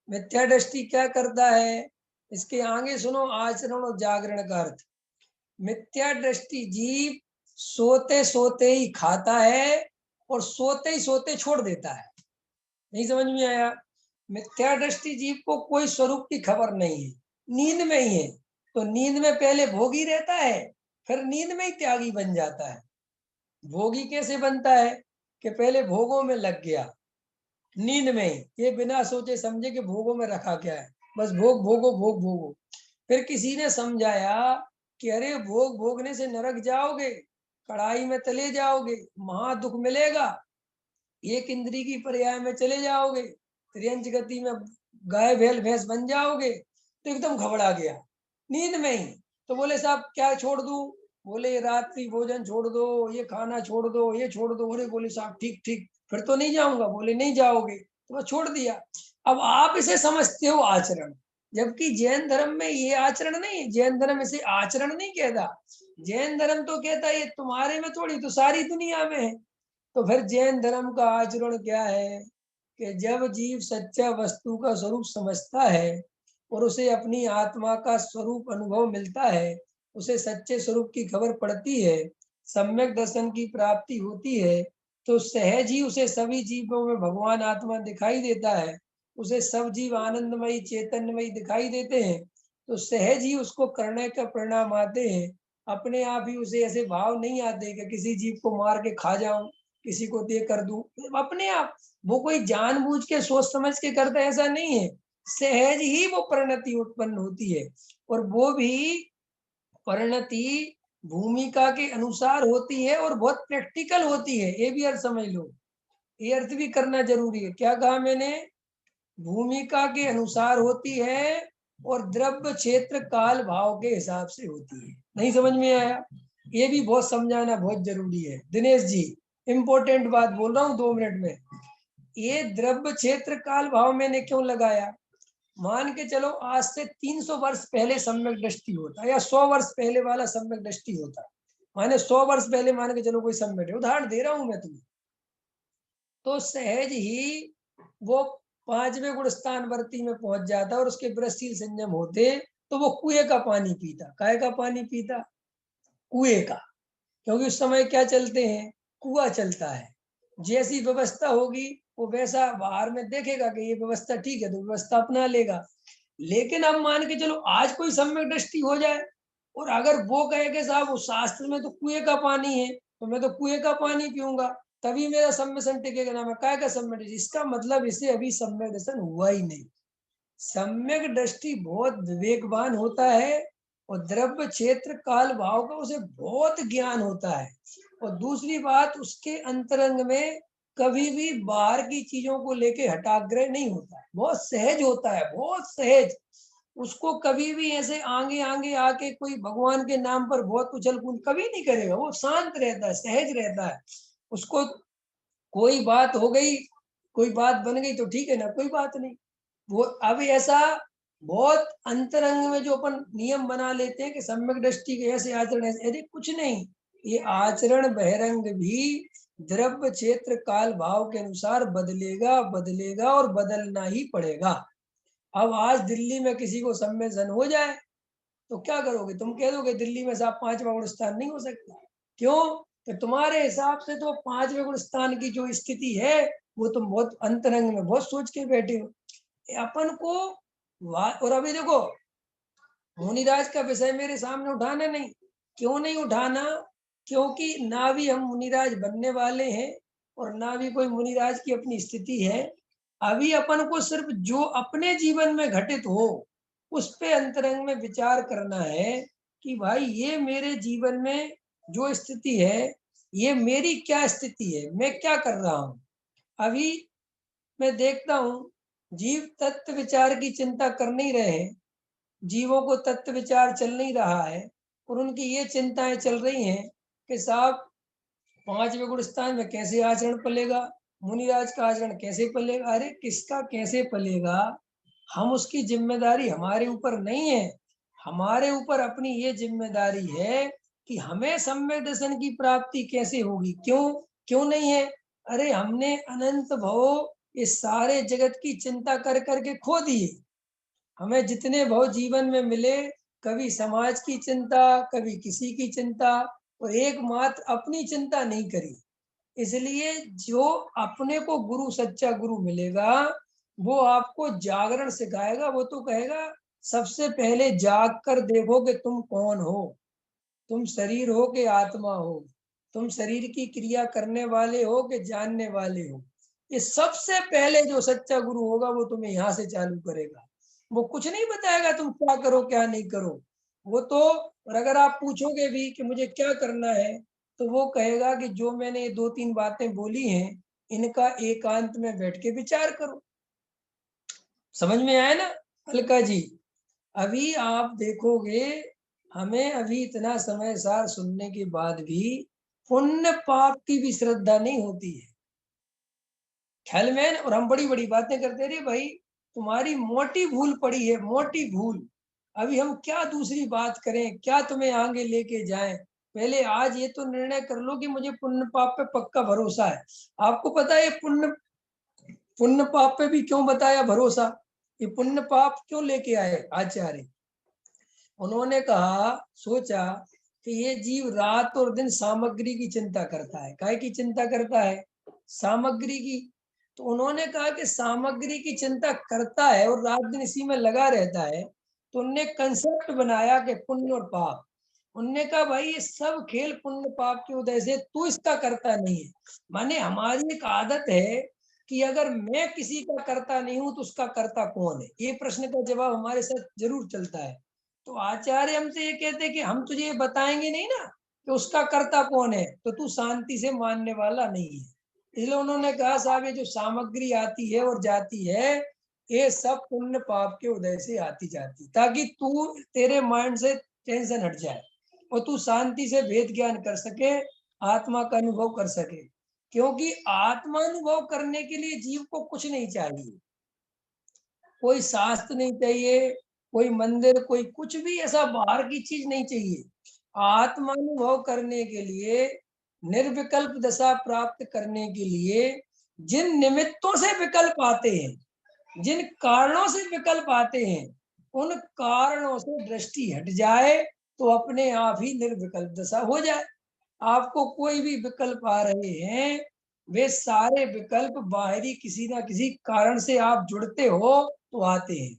मिथ्या दृष्टि क्या करता है? इसके आगे सुनो, आचरण और जागरण का अर्थ। मिथ्या दृष्टि जीव सोते सोते ही खाता है और सोते ही सोते छोड़ देता है। नहीं समझ में आया? मिथ्या दृष्टि जीव को कोई स्वरूप की खबर नहीं है, नींद में ही है। तो नींद में पहले भोगी रहता है, फिर नींद में ही त्यागी बन जाता है। भोगी कैसे बनता है? कि पहले भोगों में लग गया, नींद में ही, ये बिना सोचे समझे कि भोगों में रखा क्या है, बस भोग भोगो भोग भोगो। फिर किसी ने समझाया कि अरे भोग भोगने से नरक जाओगे, कढ़ाई में तले जाओगे, महा दुख मिलेगा, एक इंद्री की पर्याय में चले जाओगे, त्रियंच गति में गाय बैल भैंस बन जाओगे। तो एकदम घबरा गया नींद में ही। तो बोले साहब क्या छोड़ दूं? बोले रात्रि भोजन छोड़ दो, ये खाना छोड़ दो, ये छोड़ दो। अरे बोले साहब ठीक ठीक, फिर तो नहीं जाऊंगा। बोले नहीं जाओगे। तो बस छोड़ दिया। अब आप इसे समझते हो आचरण, जबकि जैन धर्म में ये आचरण नहीं, जैन धर्म इसे आचरण नहीं कहता। जैन धर्म तो कहता है ये तुम्हारे में थोड़ी, तो सारी दुनिया में है। तो फिर जैन धर्म का आचरण क्या है? कि जब जीव सच्चा वस्तु का स्वरूप समझता है और उसे अपनी आत्मा का स्वरूप अनुभव मिलता है, उसे सच्चे स्वरूप की खबर पड़ती है, सम्यक दर्शन की प्राप्ति होती है, तो सहज ही उसे सभी जीवों में भगवान आत्मा दिखाई देता है। उसे सब जीव आनंदमयी चैतन्यमयी दिखाई देते हैं। तो सहज ही उसको करने का परिणाम आते हैं। अपने आप ही उसे ऐसे भाव नहीं आते कि किसी जीव को मार के खा जाऊं, किसी को दे कर दूं। अपने आप, वो कोई जानबूझ के सोच समझ के करता है ऐसा नहीं है। सहज ही वो परिणति उत्पन्न होती है, और वो भी परिणति भूमिका के अनुसार होती है और बहुत प्रैक्टिकल होती है। ये भी अर्थ समझ लो, ये अर्थ भी करना जरूरी है। क्या कहा मैंने? भूमिका के अनुसार होती है और द्रव्य क्षेत्र काल भाव के हिसाब से होती है। नहीं समझ में आया? ये भी बहुत समझाना बहुत जरूरी है दिनेश जी। इंपॉर्टेंट बात बोल रहा हूँ 2 मिनट में। ये द्रव्य क्षेत्र काल भाव मैंने क्यों लगाया? मान के चलो आज से 300 वर्ष पहले सम्यक दृष्टि होता, या 100 वर्ष पहले वाला सम्यक दृष्टि होता। माने 100 वर्ष पहले मान के चलो कोई सम्यक, उदाहरण दे रहा हूं मैं तुम्हें। तो सहज ही वो 5वें गुण स्थान वर्ती में पहुंच जाता और उसके ब्रजशील संयम होते, तो वो कुएं का पानी पीता। काय का पानी पीता? कुएं का। क्योंकि उस समय क्या चलते हैं? कुआं चलता है। जैसी व्यवस्था होगी वो वैसा बाहर में देखेगा कि ये व्यवस्था ठीक है, तो व्यवस्था अपना लेगा। लेकिन अब मान के चलो आज कोई सम्यक दृष्टि हो जाए और अगर वो कहे कि साहब उस शास्त्र में तो कुएं का पानी है, तो मैं तो कुएं का पानी पीऊंगा, तभी मेरा सम्यसन टिकेगा। ना मैं काय का सम्यक दृष्टि, इसका मतलब इसे अभी सम्यक दर्शन हुआ ही नहीं। सम्यक दृष्टि बहुत विवेकवान होता है और द्रव्य क्षेत्र काल भाव का उसे बहुत ज्ञान होता है। और दूसरी बात, उसके अंतरंग में कभी भी बाहर की चीजों को लेके हठाग्रह नहीं होता है, बहुत सहज होता है, बहुत सहज। उसको कभी भी ऐसे आगे आगे आके कोई भगवान के नाम पर बहुत उछल कूद कभी नहीं करेगा। वो शांत रहता है, सहज रहता है। उसको कोई बात हो गई, कोई बात बन गई तो ठीक है ना, कोई बात नहीं। वो अब ऐसा बहुत अंतरंग में जो अपन नियम बना लेते हैं कि सम्यक दृष्टि के ऐसे आचरण ऐसे, अरे कुछ नहीं। ये आचरण बहिरंग भी द्रव्य क्षेत्र काल भाव के अनुसार बदलेगा बदलेगा और बदलना ही पड़ेगा। अब आज दिल्ली में किसी को सम्मेलन हो जाए तो क्या करोगे? तुम कह दोगे दिल्ली में साहब 5वां गुण स्थान नहीं हो सकता। क्यों? तो तुम्हारे हिसाब से तो 5वें गुण स्थान की जो स्थिति है वो तुम बहुत अंतरंग में बहुत सोच के बैठे हो। अपन को और अभी देखो, मुनिराज का विषय मेरे सामने उठाना नहीं। क्यों नहीं उठाना? क्योंकि ना भी हम मुनिराज बनने वाले हैं और ना भी कोई मुनिराज की अपनी स्थिति है। अभी अपन को सिर्फ जो अपने जीवन में घटित हो उस पे अंतरंग में विचार करना है कि भाई ये मेरे जीवन में जो स्थिति है, ये मेरी क्या स्थिति है, मैं क्या कर रहा हूँ। अभी मैं देखता हूँ जीव तत्व विचार की चिंता कर नहीं रहे हैं, जीवों को तत्व विचार चल नहीं रहा है, और उनकी ये चिंताएं चल रही हैं कि साहब 5वें गुण स्थान में कैसे आचरण पलेगा, मुनिराज का आचरण कैसे पलेगा। अरे किसका कैसे पलेगा, हम उसकी जिम्मेदारी हमारे ऊपर नहीं है। हमारे ऊपर अपनी ये जिम्मेदारी है कि हमें सम्यक दर्शन की प्राप्ति कैसे होगी। क्यों? क्यों नहीं है? अरे हमने अनंत भव इस सारे जगत की चिंता कर करके खो दिए। हमें जितने भव जीवन में मिले, कभी समाज की चिंता, कभी किसी की चिंता, और एकमात्र अपनी चिंता नहीं करी। इसलिए जो अपने को गुरु, सच्चा गुरु मिलेगा, वो आपको जागरण सिखाएगा। वो तो कहेगा सबसे पहले जाग कर देखो कि तुम कौन हो। तुम शरीर हो कि आत्मा हो, तुम शरीर की क्रिया करने वाले हो कि जानने वाले हो। ये सबसे पहले जो सच्चा गुरु होगा वो तुम्हें यहाँ से चालू करेगा। वो कुछ नहीं बताएगा तुम क्या करो क्या नहीं करो। वो तो, और अगर आप पूछोगे भी कि मुझे क्या करना है, तो वो कहेगा कि जो मैंने ये 2-3 बातें बोली हैं, इनका एकांत में बैठ के विचार करो। समझ में आया ना अलका जी? अभी आप देखोगे, हमें अभी इतना समय सार सुनने के बाद भी पुण्य पाप की भी श्रद्धा नहीं होती है ख्याल में। और हम बड़ी बड़ी बातें करते रहे, भाई तुम्हारी मोटी भूल पड़ी है, मोटी भूल। अभी हम क्या दूसरी बात करें, क्या तुम्हें आगे लेके जाएं? पहले आज ये तो निर्णय कर लो कि मुझे पुण्य पाप पे पक्का भरोसा है। आपको पता है पुण्य पुण्य पाप पे भी क्यों बताया भरोसा? ये पुण्य पाप क्यों लेके आए आचार्य? उन्होंने कहा, सोचा कि ये जीव रात और दिन सामग्री की चिंता करता है। काय की चिंता करता है? सामग्री की। तो उन्होंने कहा कि सामग्री की चिंता करता है और रात दिन इसी में लगा रहता है। तो उनने कंसेप्ट बनाया कि पुण्य और पाप। उनने कहा भाई ये सब खेल पुण्य पाप की वजह से, तू इसका करता नहीं है। माने हमारी एक आदत है कि अगर मैं किसी का करता नहीं हूं तो उसका करता कौन है? ये प्रश्न का जवाब हमारे साथ जरूर चलता है। तो आचार्य हमसे ये कहते हैं कि हम तुझे ये बताएंगे नहीं ना कि उसका कर्ता कौन है, तो तू शांति से मानने वाला नहीं है। इसलिए उन्होंने कहा साहब ये जो सामग्री आती है और जाती है, ये सब पुण्य पाप के उदय से आती जाती, ताकि तू, तेरे माइंड से टेंशन हट जाए और तू शांति से वेद ज्ञान कर सके, आत्मा का अनुभव कर सके। क्योंकि आत्मानुभव करने के लिए जीव को कुछ नहीं चाहिए, कोई शास्त्र नहीं चाहिए, कोई मंदिर, कोई कुछ भी ऐसा बाहर की चीज नहीं चाहिए। आत्मानुभव करने के लिए, निर्विकल्प दशा प्राप्त करने के लिए जिन निमित्तों से विकल्प आते हैं, जिन कारणों से विकल्प आते हैं, उन कारणों से दृष्टि हट जाए तो अपने आप ही निर्विकल्प दशा हो जाए। आपको कोई भी विकल्प आ रहे हैं, वे सारे विकल्प बाहरी किसी ना किसी कारण से आप जुड़ते हो तो आते हैं।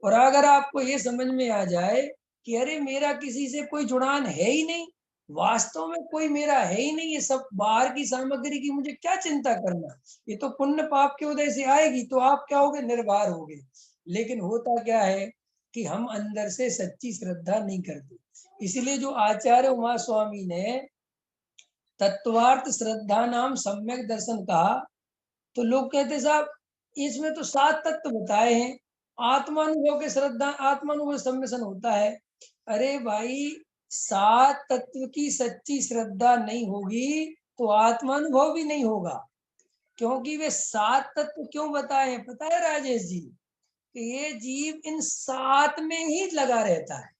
और अगर आपको ये समझ में आ जाए कि अरे मेरा किसी से कोई जुड़ान है ही नहीं, वास्तव में कोई मेरा है ही नहीं, ये सब बाहर की सामग्री की मुझे क्या चिंता करना, ये तो पुण्य पाप के उदय से आएगी, तो आप क्या होगे? निर्भर होगे। लेकिन होता क्या है कि हम अंदर से सच्ची श्रद्धा नहीं करते। इसलिए जो आचार्य उमा स्वामी ने तत्वार्थ श्रद्धा नाम सम्यक दर्शन कहा, तो लोग कहते साहब इसमें तो 7 तत्व बताए हैं, आत्मानुभव के श्रद्धा, आत्मानुभव सम्मिशन होता है। अरे भाई 7 तत्व की सच्ची श्रद्धा नहीं होगी तो आत्मानुभव भी नहीं होगा। क्योंकि वे 7 तत्व क्यों बताए हैं पता है राजेश जी? कि ये जीव इन 7 में ही लगा रहता है।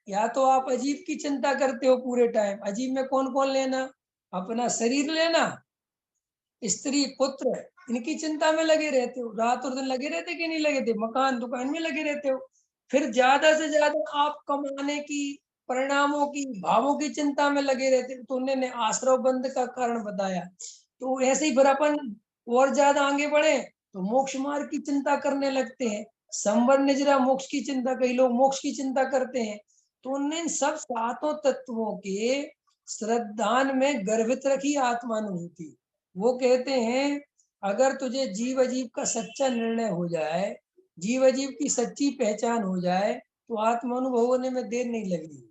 या तो आप अजीब की चिंता करते हो पूरे टाइम, अजीब में कौन कौन लेना? अपना शरीर लेना, स्त्री पुत्र, इनकी चिंता में लगे रहते हो, रात और दिन लगे रहते कि नहीं लगे थे? मकान दुकान में लगे रहते हो। फिर ज्यादा से ज्यादा आप कमाने की, परिणामों की, भावों की चिंता में लगे रहते हो। तो उन्होंने आश्रव बंध का कारण बताया। तो ऐसे ही फिर अपन और ज्यादा आगे बढ़े तो मोक्ष मार्ग की चिंता करने लगते हैं। संवर निजरा मोक्ष की चिंता, कई लोग मोक्ष की चिंता करते हैं। तो उन्होंने इन सब 7 तत्वों के श्रद्धान में गर्भित रखी आत्मानुभूति। वो कहते हैं अगर तुझे जीव अजीब का सच्चा निर्णय हो जाए, जीव अजीब की सच्ची पहचान हो जाए, तो आत्मानुभव होने में देर नहीं लगेगी।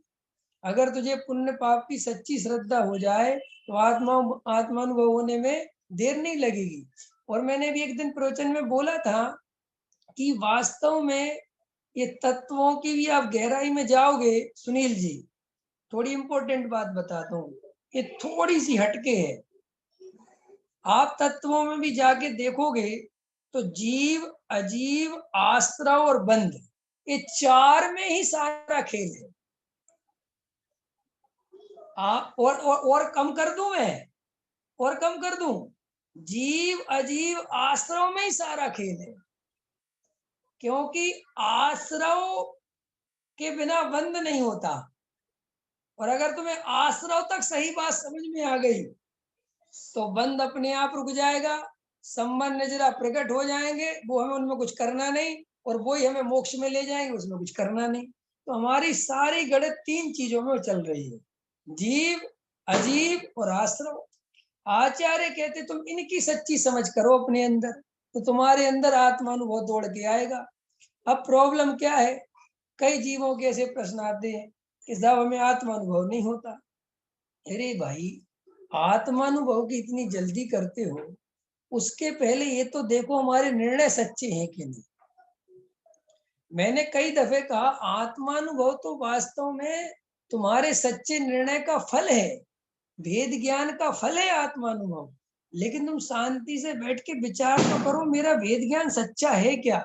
अगर तुझे पुण्य पाप की सच्ची श्रद्धा हो जाए तो आत्मानुभव होने में देर नहीं लगेगी। और मैंने भी एक दिन प्रवचन में बोला था कि वास्तव में ये तत्वों की भी आप गहराई में जाओगे सुनील जी, थोड़ी इंपॉर्टेंट बात बताता हूँ, ये थोड़ी सी हटके है। आप तत्वों में भी जाके देखोगे तो जीव, अजीव, आश्रव और बंध, ये 4 में ही सारा खेल है। और कम कर दूं मैं, और कम कर दूं? जीव अजीव आश्रव में ही सारा खेल है, क्योंकि आश्रव के बिना बंद नहीं होता। और अगर तुम्हें आश्रव तक सही बात समझ में आ गई तो बंद अपने आप रुक जाएगा, संबंध जरा प्रकट हो जाएंगे, वो हमें उनमें कुछ करना नहीं, और वो ही हमें मोक्ष में ले जाएंगे, उसमें कुछ करना नहीं। तो हमारी सारी गणित तीन चीजों में चल रही है, जीव अजीव और आश्रव। आचार्य कहते तुम इनकी सच्ची समझ करो अपने अंदर, तो तुम्हारे अंदर आत्मानुभव दौड़ के आएगा। अब प्रॉब्लम क्या है, कई जीवों के ऐसे प्रश्न आते हैं कि साहब हमें आत्मानुभव नहीं होता। अरे भाई, आत्मानुभव की इतनी जल्दी करते हो, उसके पहले ये तो देखो हमारे निर्णय सच्चे हैं कि नहीं। मैंने कई दफे कहा आत्मानुभव तो वास्तव में तुम्हारे सच्चे निर्णय का फल है, भेद ज्ञान का फल है आत्मानुभव। लेकिन तुम शांति से बैठ के विचार तो करो, मेरा भेद ज्ञान सच्चा है क्या,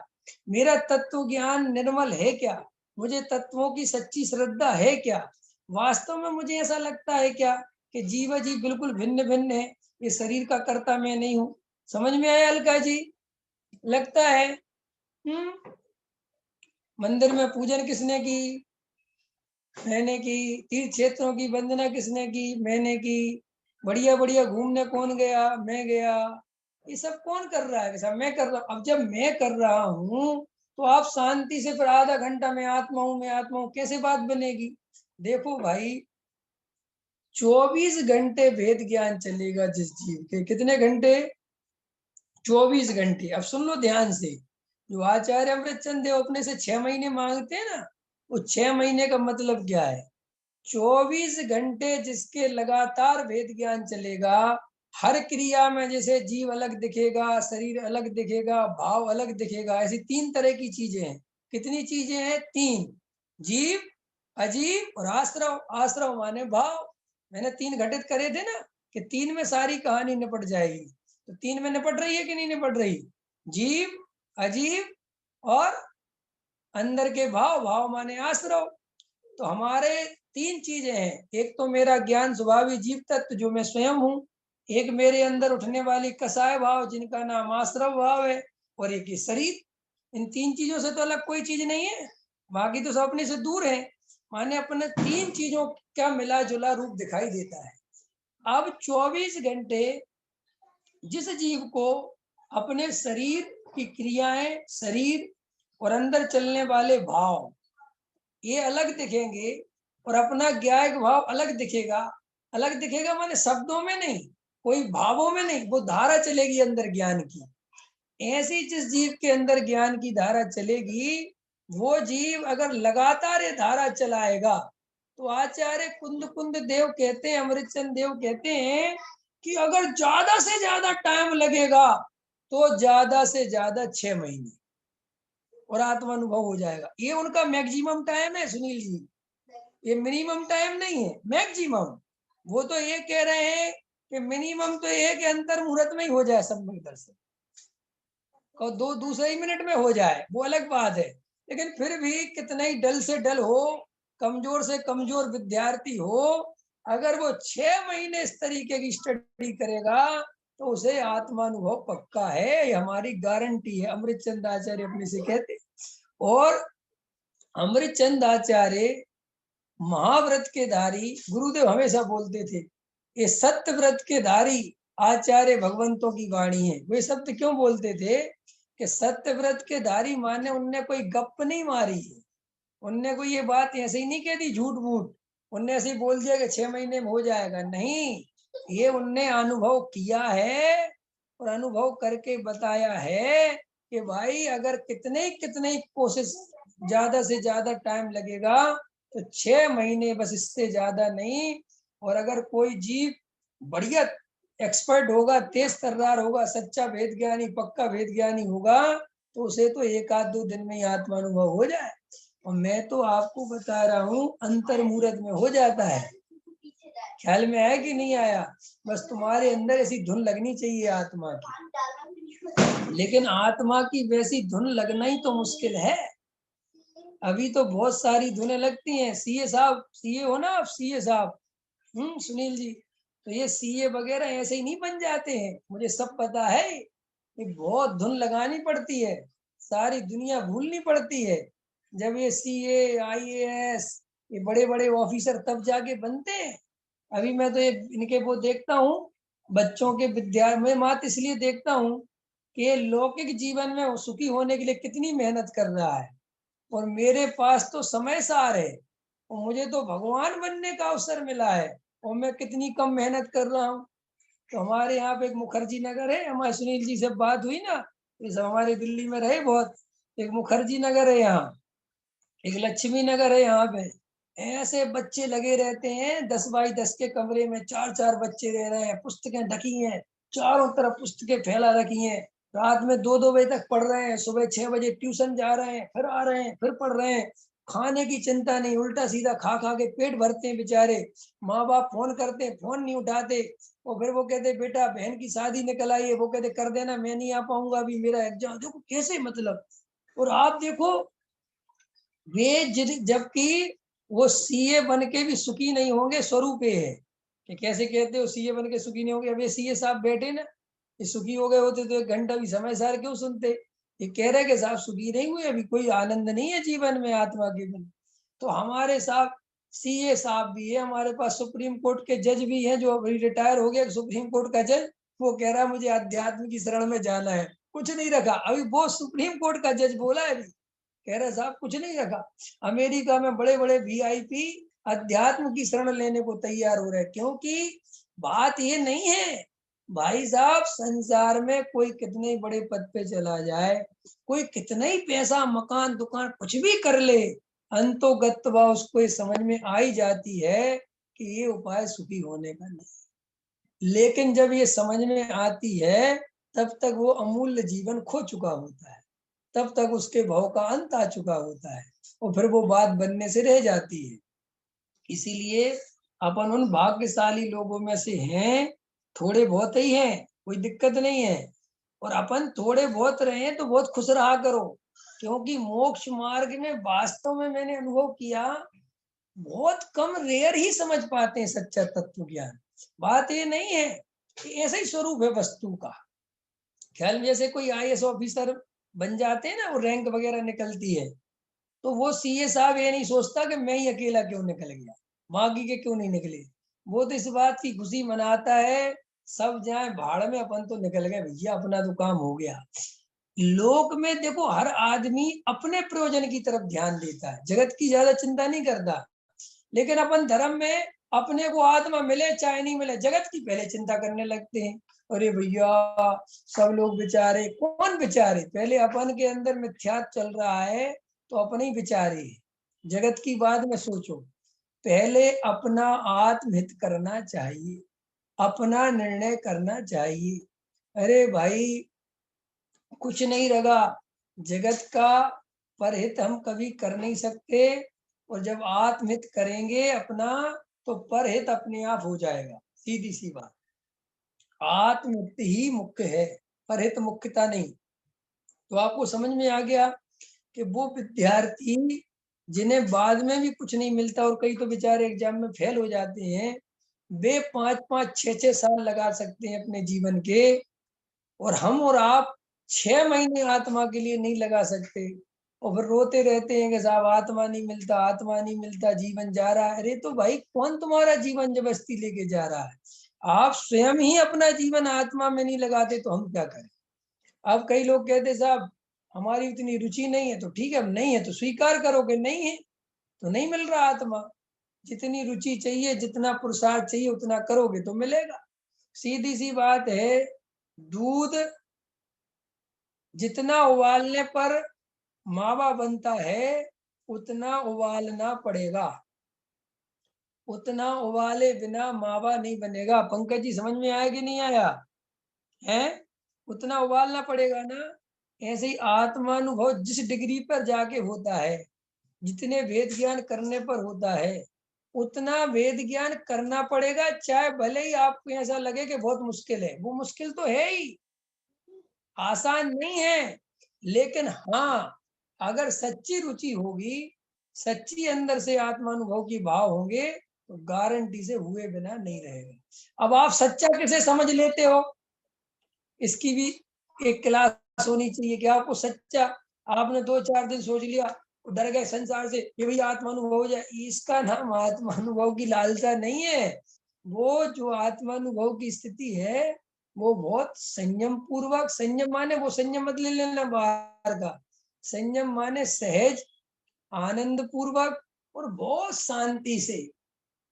मेरा तत्व ज्ञान निर्मल है क्या, मुझे तत्वों की सच्ची श्रद्धा है क्या, वास्तव में मुझे ऐसा लगता है क्या कि जीव जी बिल्कुल भिन्न भिन्न है, ये शरीर का कर्ता मैं नहीं हूं। समझ में आया अलका जी? लगता है मंदिर में पूजन किसने की? मैंने की। तीर्थ क्षेत्रों की वंदना किसने की? मैंने की। बढ़िया बढ़िया घूमने कौन गया? मैं गया। ये सब कौन कर रहा है? सब मैं कर रहा हूँ। अब जब मैं कर रहा हूँ तो आप शांति से फिर आधा घंटा मैं आत्मा हूँ मैं आत्मा हूँ, कैसे बात बनेगी? देखो भाई, 24 घंटे भेद ज्ञान चलेगा जिस जीव के। कितने घंटे? 24 घंटे। अब सुन लो ध्यान से, जो आचार्य अमृतचंद देव अपने से 6 महीने मांगते हैं ना, वो 6 महीने का मतलब क्या है? 24 घंटे जिसके लगातार भेद ज्ञान चलेगा, हर क्रिया में जैसे जीव अलग दिखेगा, शरीर अलग दिखेगा, भाव अलग दिखेगा, ऐसी तीन तरह की चीजें हैं। कितनी चीजें हैं? तीन। जीव, अजीव और आश्रव। आश्रव माने भाव। मैंने तीन घटित करे थे ना कि तीन में सारी कहानी निपट जाएगी, तो तीन में निपट रही है कि नहीं निपट रही? जीव, अजीव और अंदर के भाव। भाव माने आश्रव। तो हमारे तीन चीजें हैं, एक तो मेरा ज्ञान स्वभावी जीव तत्व जो मैं स्वयं हूँ, एक मेरे अंदर उठने वाली कसाय भाव जिनका नाम आश्रव भाव है, और एक ये शरीर। इन तीन चीजों से तो अलग कोई चीज नहीं है, बाकी तो सब अपने से दूर है। माने अपने तीन चीजों का मिला जुला रूप दिखाई देता है। अब 24 घंटे जिस जीव को अपने शरीर की क्रियाएं, शरीर और अंदर चलने वाले भाव ये अलग दिखेंगे, और अपना ज्ञायक भाव अलग दिखेगा। अलग दिखेगा माने शब्दों में नहीं, कोई भावों में नहीं, वो धारा चलेगी अंदर ज्ञान की। ऐसी जिस जीव के अंदर ज्ञान की धारा चलेगी, वो जीव अगर लगातार ये धारा चलाएगा, तो आचार्य कुंद कुंद देव कहते हैं, अमृतचंद देव कहते हैं कि अगर ज्यादा से ज्यादा टाइम लगेगा तो ज्यादा से ज्यादा 6 महीने और आत्मानुभव हो जाएगा। ये उनका मैक्सिमम टाइम है सुनील जी, ये मिनिमम टाइम नहीं है, मैक्सिमम। वो तो ये कह रहे हैं कि मिनिमम तो ये है कि अंतर मुहूर्त में ही हो जाए संबंध दर्शन, और दो दूसरे ही मिनट में हो जाए, वो अलग बात है। लेकिन फिर भी कितना ही डल से डल हो, कमजोर से कमजोर विद्यार्थी हो, अगर वो 6 महीने इस तरीके की स्टडी करेगा तो उसे आत्मानुभव पक्का है, ये हमारी गारंटी है। अमृतचंद आचार्य अपने से कहते। और अमृतचंद आचार्य महाव्रत के धारी, गुरुदेव हमेशा बोलते थे ये सत्य व्रत के धारी आचार्य भगवंतों की वाणी है। वे शब्द क्यों बोलते थे कि सत्य व्रत के धारी माने उनने कोई गप नहीं मारी है, उनने कोई ये बात ऐसे ही नहीं कह दी झूठ मूठ, उनने ऐसे ही बोल दिया कि 6 महीने में हो जाएगा, नहीं। ये उनने अनुभव किया है और अनुभव करके बताया है कि भाई अगर कितने कितने कोशिश, ज्यादा से ज्यादा टाइम लगेगा तो 6 महीने, बस इससे ज्यादा नहीं। और अगर कोई जीव बढ़िया एक्सपर्ट होगा, तेज तर्रार होगा, सच्चा भेद ज्ञानी, पक्का भेद ज्ञानी होगा, तो उसे तो 1-2 दिन में ही आत्मानुभव हो जाए। और मैं तो आपको बता रहा हूँ अंतर मुहूर्त में हो जाता है। ख्याल में आया कि नहीं आया? बस तुम्हारे अंदर ऐसी धुन लगनी चाहिए आत्मा की, लेकिन आत्मा की वैसी धुन लगना ही तो मुश्किल है। अभी तो बहुत सारी धुनें लगती हैं। सीए साहब, सीए हो ना आप? सीए साहब, सुनील जी, तो ये सीए वगैरह ऐसे ही नहीं बन जाते हैं, मुझे सब पता है। ये बहुत धुन लगानी पड़ती है, सारी दुनिया भूलनी पड़ती है। जब ये सीए, आईएएस, ये बड़े बड़े ऑफिसर तब जाके बनते हैं। अभी मैं तो ये इनके वो देखता हूँ, बच्चों के विद्या में मात्र इसलिए देखता हूँ कि ये लौकिक जीवन में सुखी होने के लिए कितनी मेहनत कर रहा है, और मेरे पास तो समय सार है, और मुझे तो भगवान बनने का अवसर मिला है, और मैं कितनी कम मेहनत कर रहा हूँ। तो हमारे यहाँ पे एक मुखर्जी नगर है, हमारे सुनील जी से बात हुई ना, इस हमारे दिल्ली में रहे बहुत, एक मुखर्जी नगर है यहाँ, एक लक्ष्मी नगर है यहाँ पे। ऐसे बच्चे लगे रहते हैं, 10 बाई 10 के कमरे में 4-4 बच्चे रह रहे हैं, पुस्तकें ढकी हैं, चारों तरफ पुस्तकें फैला रखी हैं, रात में 2-2 बजे तक पढ़ रहे हैं, सुबह 6 बजे ट्यूशन जा रहे हैं, फिर आ रहे हैं, फिर पढ़ रहे हैं। खाने की चिंता नहीं, उल्टा सीधा खा खा के पेट भरते हैं बेचारे। माँ बाप फोन करते हैं, फोन नहीं उठाते, और फिर वो कहते बेटा बहन की शादी निकल आई है, वो कहते कर देना, मैं नहीं आ पाऊंगा अभी, मेरा एग्जाम। देखो कैसे मतलब। और आप देखो वे जबकि वो सीए बन के भी सुखी नहीं होंगे, स्वरूप ये है कि कैसे कहते हो सीए बन के सुखी नहीं होंगे। अब ये सीए साहब बैठे ना, ये सुखी हो गए होते तो 1 घंटा भी समय सार क्यों सुनते। ये कह रहे कि साहब सुखी नहीं हुए, अभी कोई आनंद नहीं है जीवन में आत्मा के बिना। तो हमारे साहब सीए साहब भी है, हमारे पास सुप्रीम कोर्ट के जज भी हैं, जो अभी रिटायर हो गया सुप्रीम कोर्ट का जज, वो कह रहा है मुझे अध्यात्म की शरण में जाना है, कुछ नहीं रखा अभी। वो सुप्रीम कोर्ट का जज बोला है अभी, कह रहे साहब कुछ नहीं रखा। अमेरिका में बड़े बड़े वीआईपी अध्यात्म की शरण लेने को तैयार हो रहे हैं, क्योंकि बात ये नहीं है भाई साहब, संसार में कोई कितने बड़े पद पे चला जाए, कोई कितना ही पैसा मकान दुकान कुछ भी कर ले, अंतोगत्वा उसको ये समझ में आ ही जाती है कि ये उपाय सुखी होने का नहीं। लेकिन जब ये समझ में आती है, तब तक वो अमूल्य जीवन खो चुका होता है, तब तक उसके भाव का अंत आ चुका होता है, और फिर वो बात बनने से रह जाती है। इसीलिए अपन उन भाग्यशाली लोगों में से हैं, थोड़े बहुत ही हैं, कोई दिक्कत नहीं है। और अपन थोड़े बहुत रहे तो बहुत खुश रहा करो, क्योंकि मोक्ष मार्ग में वास्तव में मैंने अनुभव किया, बहुत कम रेयर ही समझ पाते हैं सच्चा तत्व ज्ञान। बात ये नहीं है कि ऐसा ही स्वरूप है वस्तु का। ख्याल जैसे कोई आईएएस ऑफिसर बन जाते हैं ना, वो रैंक वगैरह निकलती है, तो वो सीए साहब ये नहीं सोचता कि मैं ही अकेला क्यों निकल गया, बाकी के क्यों नहीं निकले। वो तो इस बात की खुशी मनाता है सब जाए भाड़ में, अपन तो निकल गए भैया, अपना तो काम हो गया। लोक में देखो हर आदमी अपने प्रयोजन की तरफ ध्यान देता है, जगत की ज्यादा चिंता नहीं करता। लेकिन अपन धर्म में अपने को आत्मा मिले चाहे नहीं मिले, जगत की पहले चिंता करने लगते हैं। अरे भैया सब लोग बेचारे, कौन बेचारे, पहले अपन के अंदर मिथ्या चल रहा है, तो अपने ही बेचारे हैं। जगत की बात में सोचो, पहले अपना आत्महित करना चाहिए, अपना निर्णय करना चाहिए। अरे भाई कुछ नहीं रगा, जगत का परहित हम कभी कर नहीं सकते, और जब आत्महित करेंगे अपना, तो परहित अपने आप हो जाएगा, सीधी सी बात। आत्ममुक्ति ही मुख्य है, परहित मुख्यता नहीं। तो आपको समझ में आ गया कि वो विद्यार्थी जिन्हें बाद में भी कुछ नहीं मिलता, और कई तो बेचारे एग्जाम में फेल हो जाते हैं, वे 5-5 6-6 साल लगा सकते हैं अपने जीवन के, और हम और आप 6 महीने आत्मा के लिए नहीं लगा सकते, और फिर रोते रहते हैं कि साहब आत्मा नहीं मिलता, आत्मा नहीं मिलता, जीवन जा रहा है। अरे तो भाई कौन तुम्हारा जीवन जबरदस्ती लेके जा रहा है, आप स्वयं ही अपना जीवन आत्मा में नहीं लगाते तो हम क्या करें। अब कई लोग कहते साहब हमारी उतनी रुचि नहीं है, तो ठीक है, अब नहीं है तो स्वीकार करो कि नहीं है, तो नहीं मिल रहा आत्मा। जितनी रुचि चाहिए, जितना पुरुषार्थ चाहिए, उतना करोगे तो मिलेगा। सीधी सी बात है, दूध जितना उबालने पर मावा बनता है, उतना उबालना पड़ेगा, उतना उबाले बिना मावा नहीं बनेगा। पंकज जी समझ में आया कि नहीं आया है, उतना उबालना पड़ेगा ना। ऐसे ही आत्मानुभव जिस डिग्री पर जाके होता है, जितने वेद ज्ञान करने पर होता है, उतना वेद ज्ञान करना पड़ेगा, चाहे भले ही आपको ऐसा लगे कि बहुत मुश्किल है। वो मुश्किल तो है ही, आसान नहीं है। लेकिन हाँ, अगर सच्ची रुचि होगी, सच्ची अंदर से आत्मानुभव की भाव होंगे, तो गारंटी से हुए बिना नहीं रहेगा। अब आप सच्चा किसे समझ लेते हो, इसकी भी एक क्लास होनी चाहिए कि आपको सच्चा, आपने 2-4 दिन सोच लिया, डर गए संसार से कि भैया आत्मानुभव हो जाए, इसका नाम आत्मानुभव की लालसा नहीं है। वो जो आत्मानुभव की स्थिति है वो बहुत संयम पूर्वक, संयम माने वो संयम मत ले लेना बाहर का, संयम माने सहज, आनंद पूर्वक और बहुत शांति से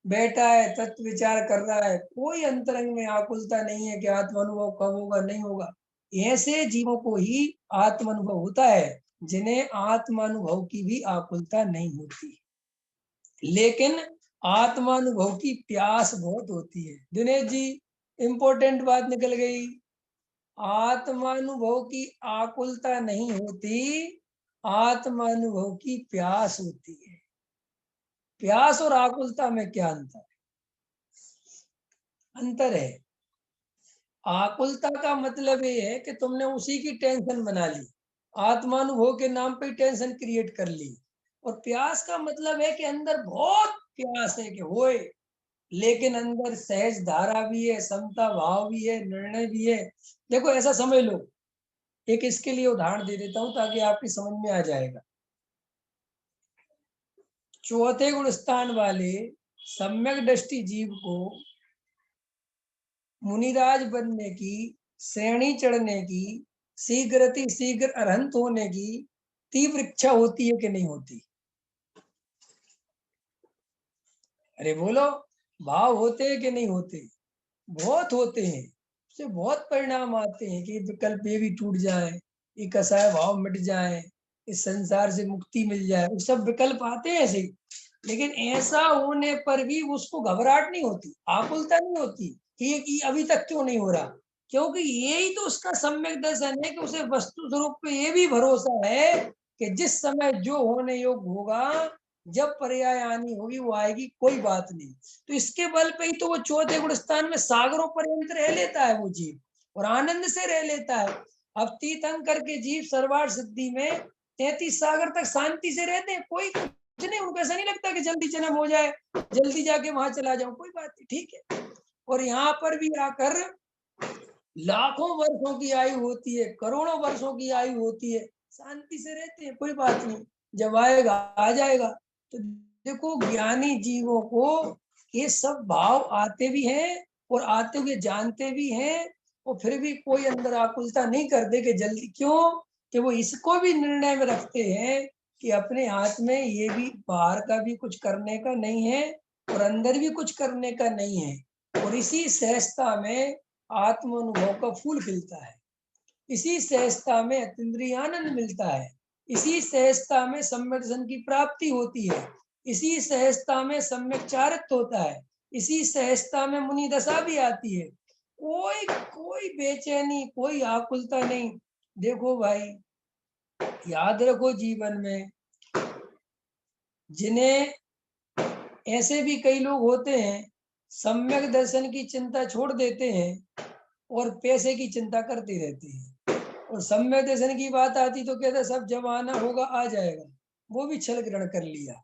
बैठा है, तत्व विचार कर रहा है, कोई अंतरंग में आकुलता नहीं है कि आत्मानुभव कब होगा नहीं होगा। ऐसे जीवों को ही आत्मानुभव होता है, जिन्हें आत्मानुभव की भी आकुलता नहीं होती। लेकिन आत्मानुभव की प्यास बहुत होती है। दिनेश जी, इंपॉर्टेंट बात निकल गई। आत्मानुभव की आकुलता नहीं होती, आत्मानुभव की प्यास होती है। प्यास और आकुलता में क्या अंतर है? अंतर है, आकुलता का मतलब ये है कि तुमने उसी की टेंशन बना ली, आत्मानुभव के नाम पे टेंशन क्रिएट कर ली। और प्यास का मतलब है कि अंदर बहुत प्यास है कि होए, लेकिन अंदर सहज धारा भी है, समता भाव भी है, निर्णय भी है। देखो ऐसा समझ लो, एक इसके लिए उदाहरण दे देता हूं ताकि आपकी समझ में आ जाएगा। चौथे गुण स्थान वाले सम्यक दृष्टि जीव को मुनिराज बनने की, श्रेणी चढ़ने की, शीघ्र शीघ्र अरहंत होने की तीव्र इच्छा होती है कि नहीं होती? अरे बोलो, भाव होते हैं कि नहीं होते? बहुत होते हैं। उससे बहुत परिणाम आते हैं कि विकल्प ये भी टूट जाए, ये कसाय भाव मिट जाए, इस संसार से मुक्ति मिल जाए, वो सब विकल्प आते हैं ऐसे। लेकिन ऐसा होने पर भी उसको घबराहट नहीं होती, आकुलता नहीं होती कि अभी तक क्यों नहीं हो रहा, क्योंकि यही तो उसका सम्यक दर्शन है कि उसे वस्तु स्वरूप पे ये भी भरोसा है कि जिस समय जो होने योग्य होगा, जब पर्याय आनी होगी वो आएगी, कोई बात नहीं। तो इसके बल पे ही तो वो चौथे गुण स्थान में सागरों पर्यंत रह लेता है वो जीव, और आनंद से रह लेता है। अब तीर्थंकर के जीव सर्वार्थ सिद्धि में 33 सागर तक शांति से रहते हैं, कोई कुछ नहीं, उनको ऐसा नहीं लगता कि जल्दी जन्म हो जाए, जल्दी जाके वहां चला जाऊं, कोई बात नहीं, ठीक है। और यहाँ पर भी आकर लाखों वर्षों की आयु होती है, करोड़ों वर्षों की आयु होती है, शांति से रहते हैं, कोई बात नहीं, जब आएगा आ जाएगा। तो देखो ज्ञानी जीवों को ये सब भाव आते भी हैं और आते हुए जानते भी हैं, और फिर भी कोई अंदर आकुलता नहीं करते कि जल्दी क्यों, कि वो इसको भी निर्णय में रखते हैं कि अपने हाथ में ये भी बाहर का भी कुछ करने का नहीं है और अंदर भी कुछ करने का नहीं है। और इसी सहजता में आत्मानुभव का फूल खिलता है, इसी सहजता में अतीन्द्रिय आनंद मिलता है, इसी सहजता में सम्यक दर्शन की प्राप्ति होती है, इसी सहजता में सम्यक चारित्र्य होता है, इसी सहजता में मुनि दशा भी आती है। कोई कोई बेचैनी, कोई आकुलता नहीं। देखो भाई, याद रखो जीवन में, जिन्हें ऐसे भी कई लोग होते हैं सम्यक दर्शन की चिंता छोड़ देते हैं और पैसे की चिंता करते रहते हैं, और सम्यक दर्शन की बात आती तो कहते सब जब आना होगा आ जाएगा, वो भी छल ग्रहण कर लिया।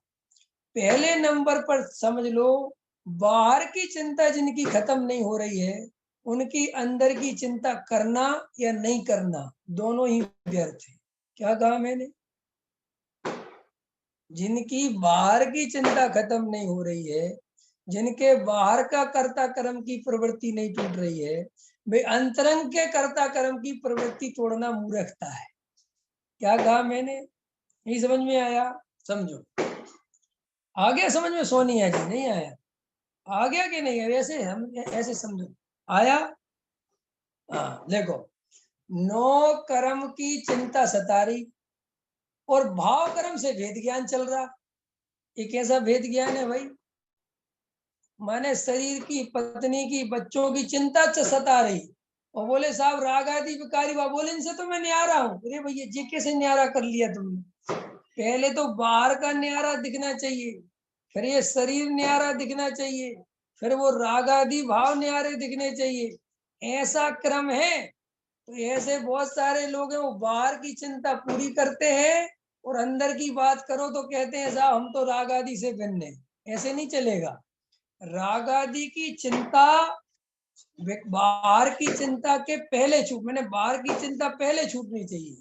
पहले नंबर पर समझ लो, बाहर की चिंता जिनकी खत्म नहीं हो रही है, उनकी अंदर की चिंता करना या नहीं करना दोनों ही व्यर्थ है। क्या कहा मैंने? जिनकी बाहर की चिंता खत्म नहीं हो रही है, जिनके बाहर का कर्ता कर्म की प्रवृत्ति नहीं टूट रही है, वे अंतरंग के कर्ता कर्म की प्रवृत्ति तोड़ना मूर्खता है। क्या कहा मैंने? नहीं समझ में आया? समझो, आ गया समझ में सोनिया जी? नहीं आया? आ गया कि नहीं? वैसे हम ऐसे समझो, आया? हाँ देखो, नो कर्म की चिंता सता रही और भाव कर्म से भेद ज्ञान चल रहा। एक ऐसा भेद ज्ञान है भाई, माने शरीर की, पत्नी की, बच्चों की चिंता सता रही, और बोले साहब राग आदि विकारी बा, बोले इनसे तो मैं न्यारा हूँ। अरे भैया जी कैसे न्यारा कर लिया तुमने? पहले तो बाहर का न्यारा दिखना चाहिए, फिर ये शरीर न्यारा दिखना चाहिए, फिर वो राग आदि भाव न्यारे दिखने चाहिए, ऐसा क्रम है। तो ऐसे बहुत सारे लोग हैं, वो बाहर की चिंता पूरी करते हैं और अंदर की बात करो तो कहते हैं साहब हम तो राग आदि से भिन्न है। ऐसे नहीं चलेगा। राग आदि की चिंता बाहर की चिंता के पहले छूट, मैंने बाहर की चिंता पहले छूटनी चाहिए।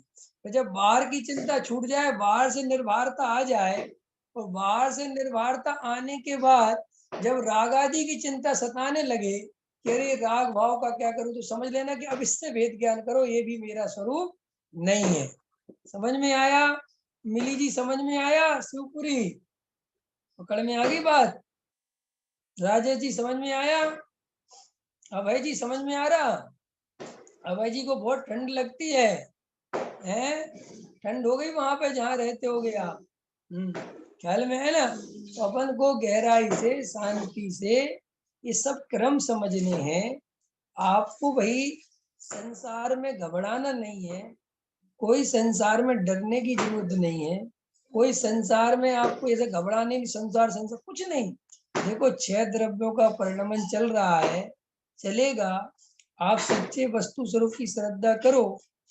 तो जब बाहर की चिंता छूट जाए, बाहर से निर्भरता आ जाए, और बाहर से निर्भरता आने के बाद जब राग आदि की चिंता सताने लगे कि अरे राग भाव का क्या करूं, तो समझ लेना कि अब इससे भेद ज्ञान करो, ये भी मेरा स्वरूप नहीं है। समझ में आया मिली जी? समझ में आया शिवपुरी? पकड़ में आ गई बात? राजेश जी समझ में आया? अभय जी समझ में आ रहा? अभय जी को बहुत ठंड लगती है, हैं? ठंड हो गई वहां पे जहाँ रहते होगे आप? ख्याल में है ना? तो अपन को गहराई से, शांति से ये सब क्रम समझने हैं। आपको भाई संसार में घबराना नहीं है, कोई संसार में डरने की जरूरत नहीं है, कोई संसार में आपको ऐसे घबराने की, संसार संसार कुछ नहीं। देखो 6 द्रव्यों का परिणमन चल रहा है, चलेगा। आप सच्चे वस्तु स्वरूप की श्रद्धा करो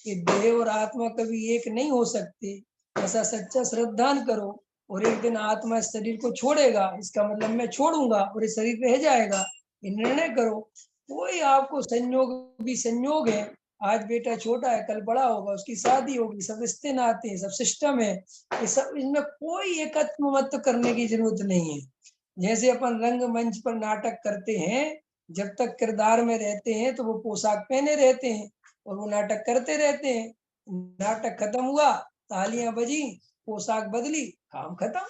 कि देह और आत्मा कभी एक नहीं हो सकते, ऐसा सच्चा श्रद्धान करो। और एक दिन आत्मा इस शरीर को छोड़ेगा, इसका मतलब मैं छोड़ूंगा और ये शरीर रह जाएगा, ये निर्णय करो। कोई आपको संयोग भी संयोग है, आज बेटा छोटा है, कल बड़ा होगा, उसकी शादी होगी, सब रिश्ते नाते हैं, सब सिस्टम है, ये सब, इनमें कोई एकत्व मत करने की जरूरत नहीं है। जैसे अपन रंग मंच पर नाटक करते हैं, जब तक किरदार में रहते हैं तो वो पोशाक पहने रहते हैं और वो नाटक करते रहते हैं। नाटक खत्म हुआ, तालियां बजी, पोशाक बदली, काम खत्म।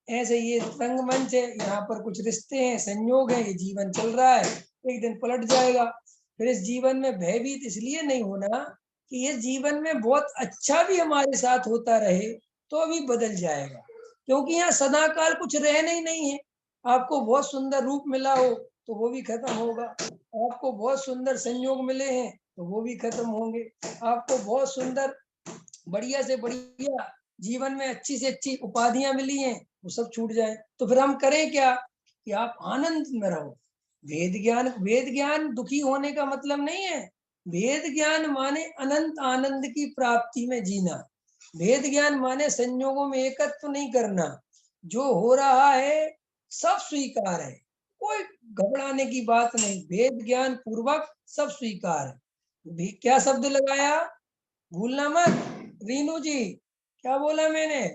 ऐसे ये रंगमंच है, यहाँ पर कुछ रिश्ते हैं, संयोग है, ये जीवन चल रहा है, एक दिन पलट जाएगा। फिर इस जीवन में भयभीत इसलिए नहीं होना कि ये जीवन में बहुत अच्छा भी हमारे साथ होता रहे तो भी बदल जाएगा, क्योंकि यहाँ सदाकाल कुछ रहना ही नहीं है। आपको बहुत सुंदर रूप मिला हो तो वो भी खत्म होगा, आपको बहुत सुंदर संयोग मिले हैं तो वो भी खत्म होंगे, आपको बहुत सुंदर बढ़िया से बढ़िया जीवन में अच्छी से अच्छी उपाधियां मिली हैं, वो सब छूट जाए, तो फिर हम करें क्या? कि आप आनंद में रहो। वेद ज्ञान दुखी होने का मतलब नहीं है। वेद ज्ञान माने अनंत आनंद की प्राप्ति में जीना। वेद ज्ञान माने संयोगों में एकत्व नहीं करना। जो हो रहा है सब स्वीकार है, कोई घबराने की बात नहीं, वेद ज्ञान पूर्वक सब स्वीकार है। क्या शब्द लगाया, भूलना मत। रीनू जी क्या बोला मैंने?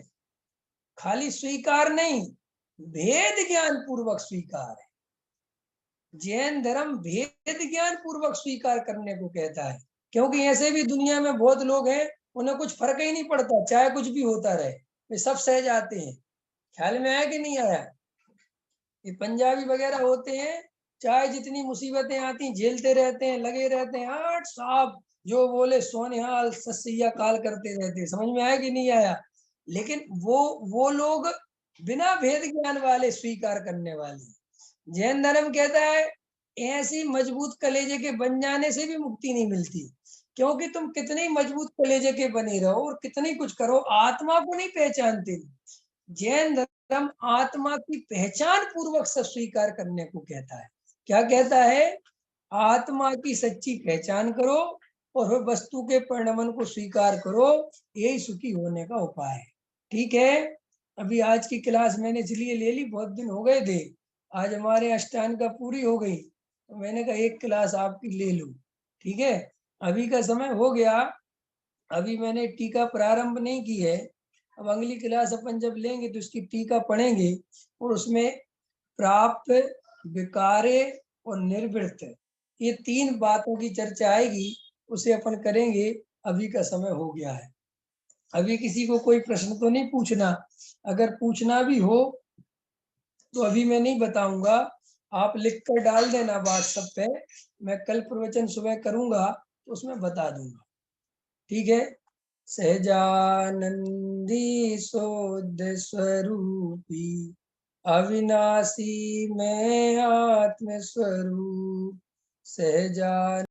खाली स्वीकार नहीं, भेद ज्ञान पूर्वक स्वीकार है। जैन धर्म भेद ज्ञान पूर्वक स्वीकार करने को कहता है, क्योंकि ऐसे भी दुनिया में बहुत लोग हैं, उन्हें कुछ फर्क ही नहीं पड़ता, चाहे कुछ भी होता रहे, वे सब सह जाते हैं। ख्याल में आया कि नहीं आया? ये पंजाबी वगैरह होते हैं, चाहे जितनी मुसीबतें आती झेलते रहते हैं, लगे रहते हैं, आठ साहब जो बोले सोनिहाल सस्या काल करते रहते हैं। समझ में आया कि नहीं आया? लेकिन वो लोग बिना भेद ज्ञान वाले स्वीकार करने वाले। जैन धर्म कहता है ऐसी मजबूत कलेजे के बन जाने से भी मुक्ति नहीं मिलती, क्योंकि तुम कितने मजबूत कलेजे के बने रहो और कितनी कुछ करो, आत्मा को नहीं पहचानते। जैन धर्म आत्मा की पहचान पूर्वक सब स्वीकार करने को कहता है। क्या कहता है? आत्मा की सच्ची पहचान करो और वस्तु के परिणमन को स्वीकार करो, यही सुखी होने का उपाय है। ठीक है, अभी आज की क्लास मैंने इसलिए ले ली, बहुत दिन हो गए थे, आज हमारे अष्टांग का पूरी हो गई, तो मैंने कहा एक क्लास आपकी ले लूं। ठीक है, अभी का समय हो गया, अभी मैंने टीका प्रारंभ नहीं की है। अब अगली क्लास अपन जब लेंगे तो उसकी टीका पढ़ेंगे और उसमें प्राप्त, विकारे और निर्वृत्त, ये 3 बातों की चर्चा आएगी, उसे अपन करेंगे। अभी का समय हो गया है, अभी किसी को कोई प्रश्न तो नहीं पूछना, अगर पूछना भी हो तो अभी मैं नहीं बताऊंगा, आप लिख कर डाल देना व्हाट्सएप पे, मैं कल प्रवचन सुबह करूंगा तो उसमें बता दूंगा। ठीक है, सहजानंदी शोध स्वरूपी अविनाशी में आत्म स्वरूप सहजान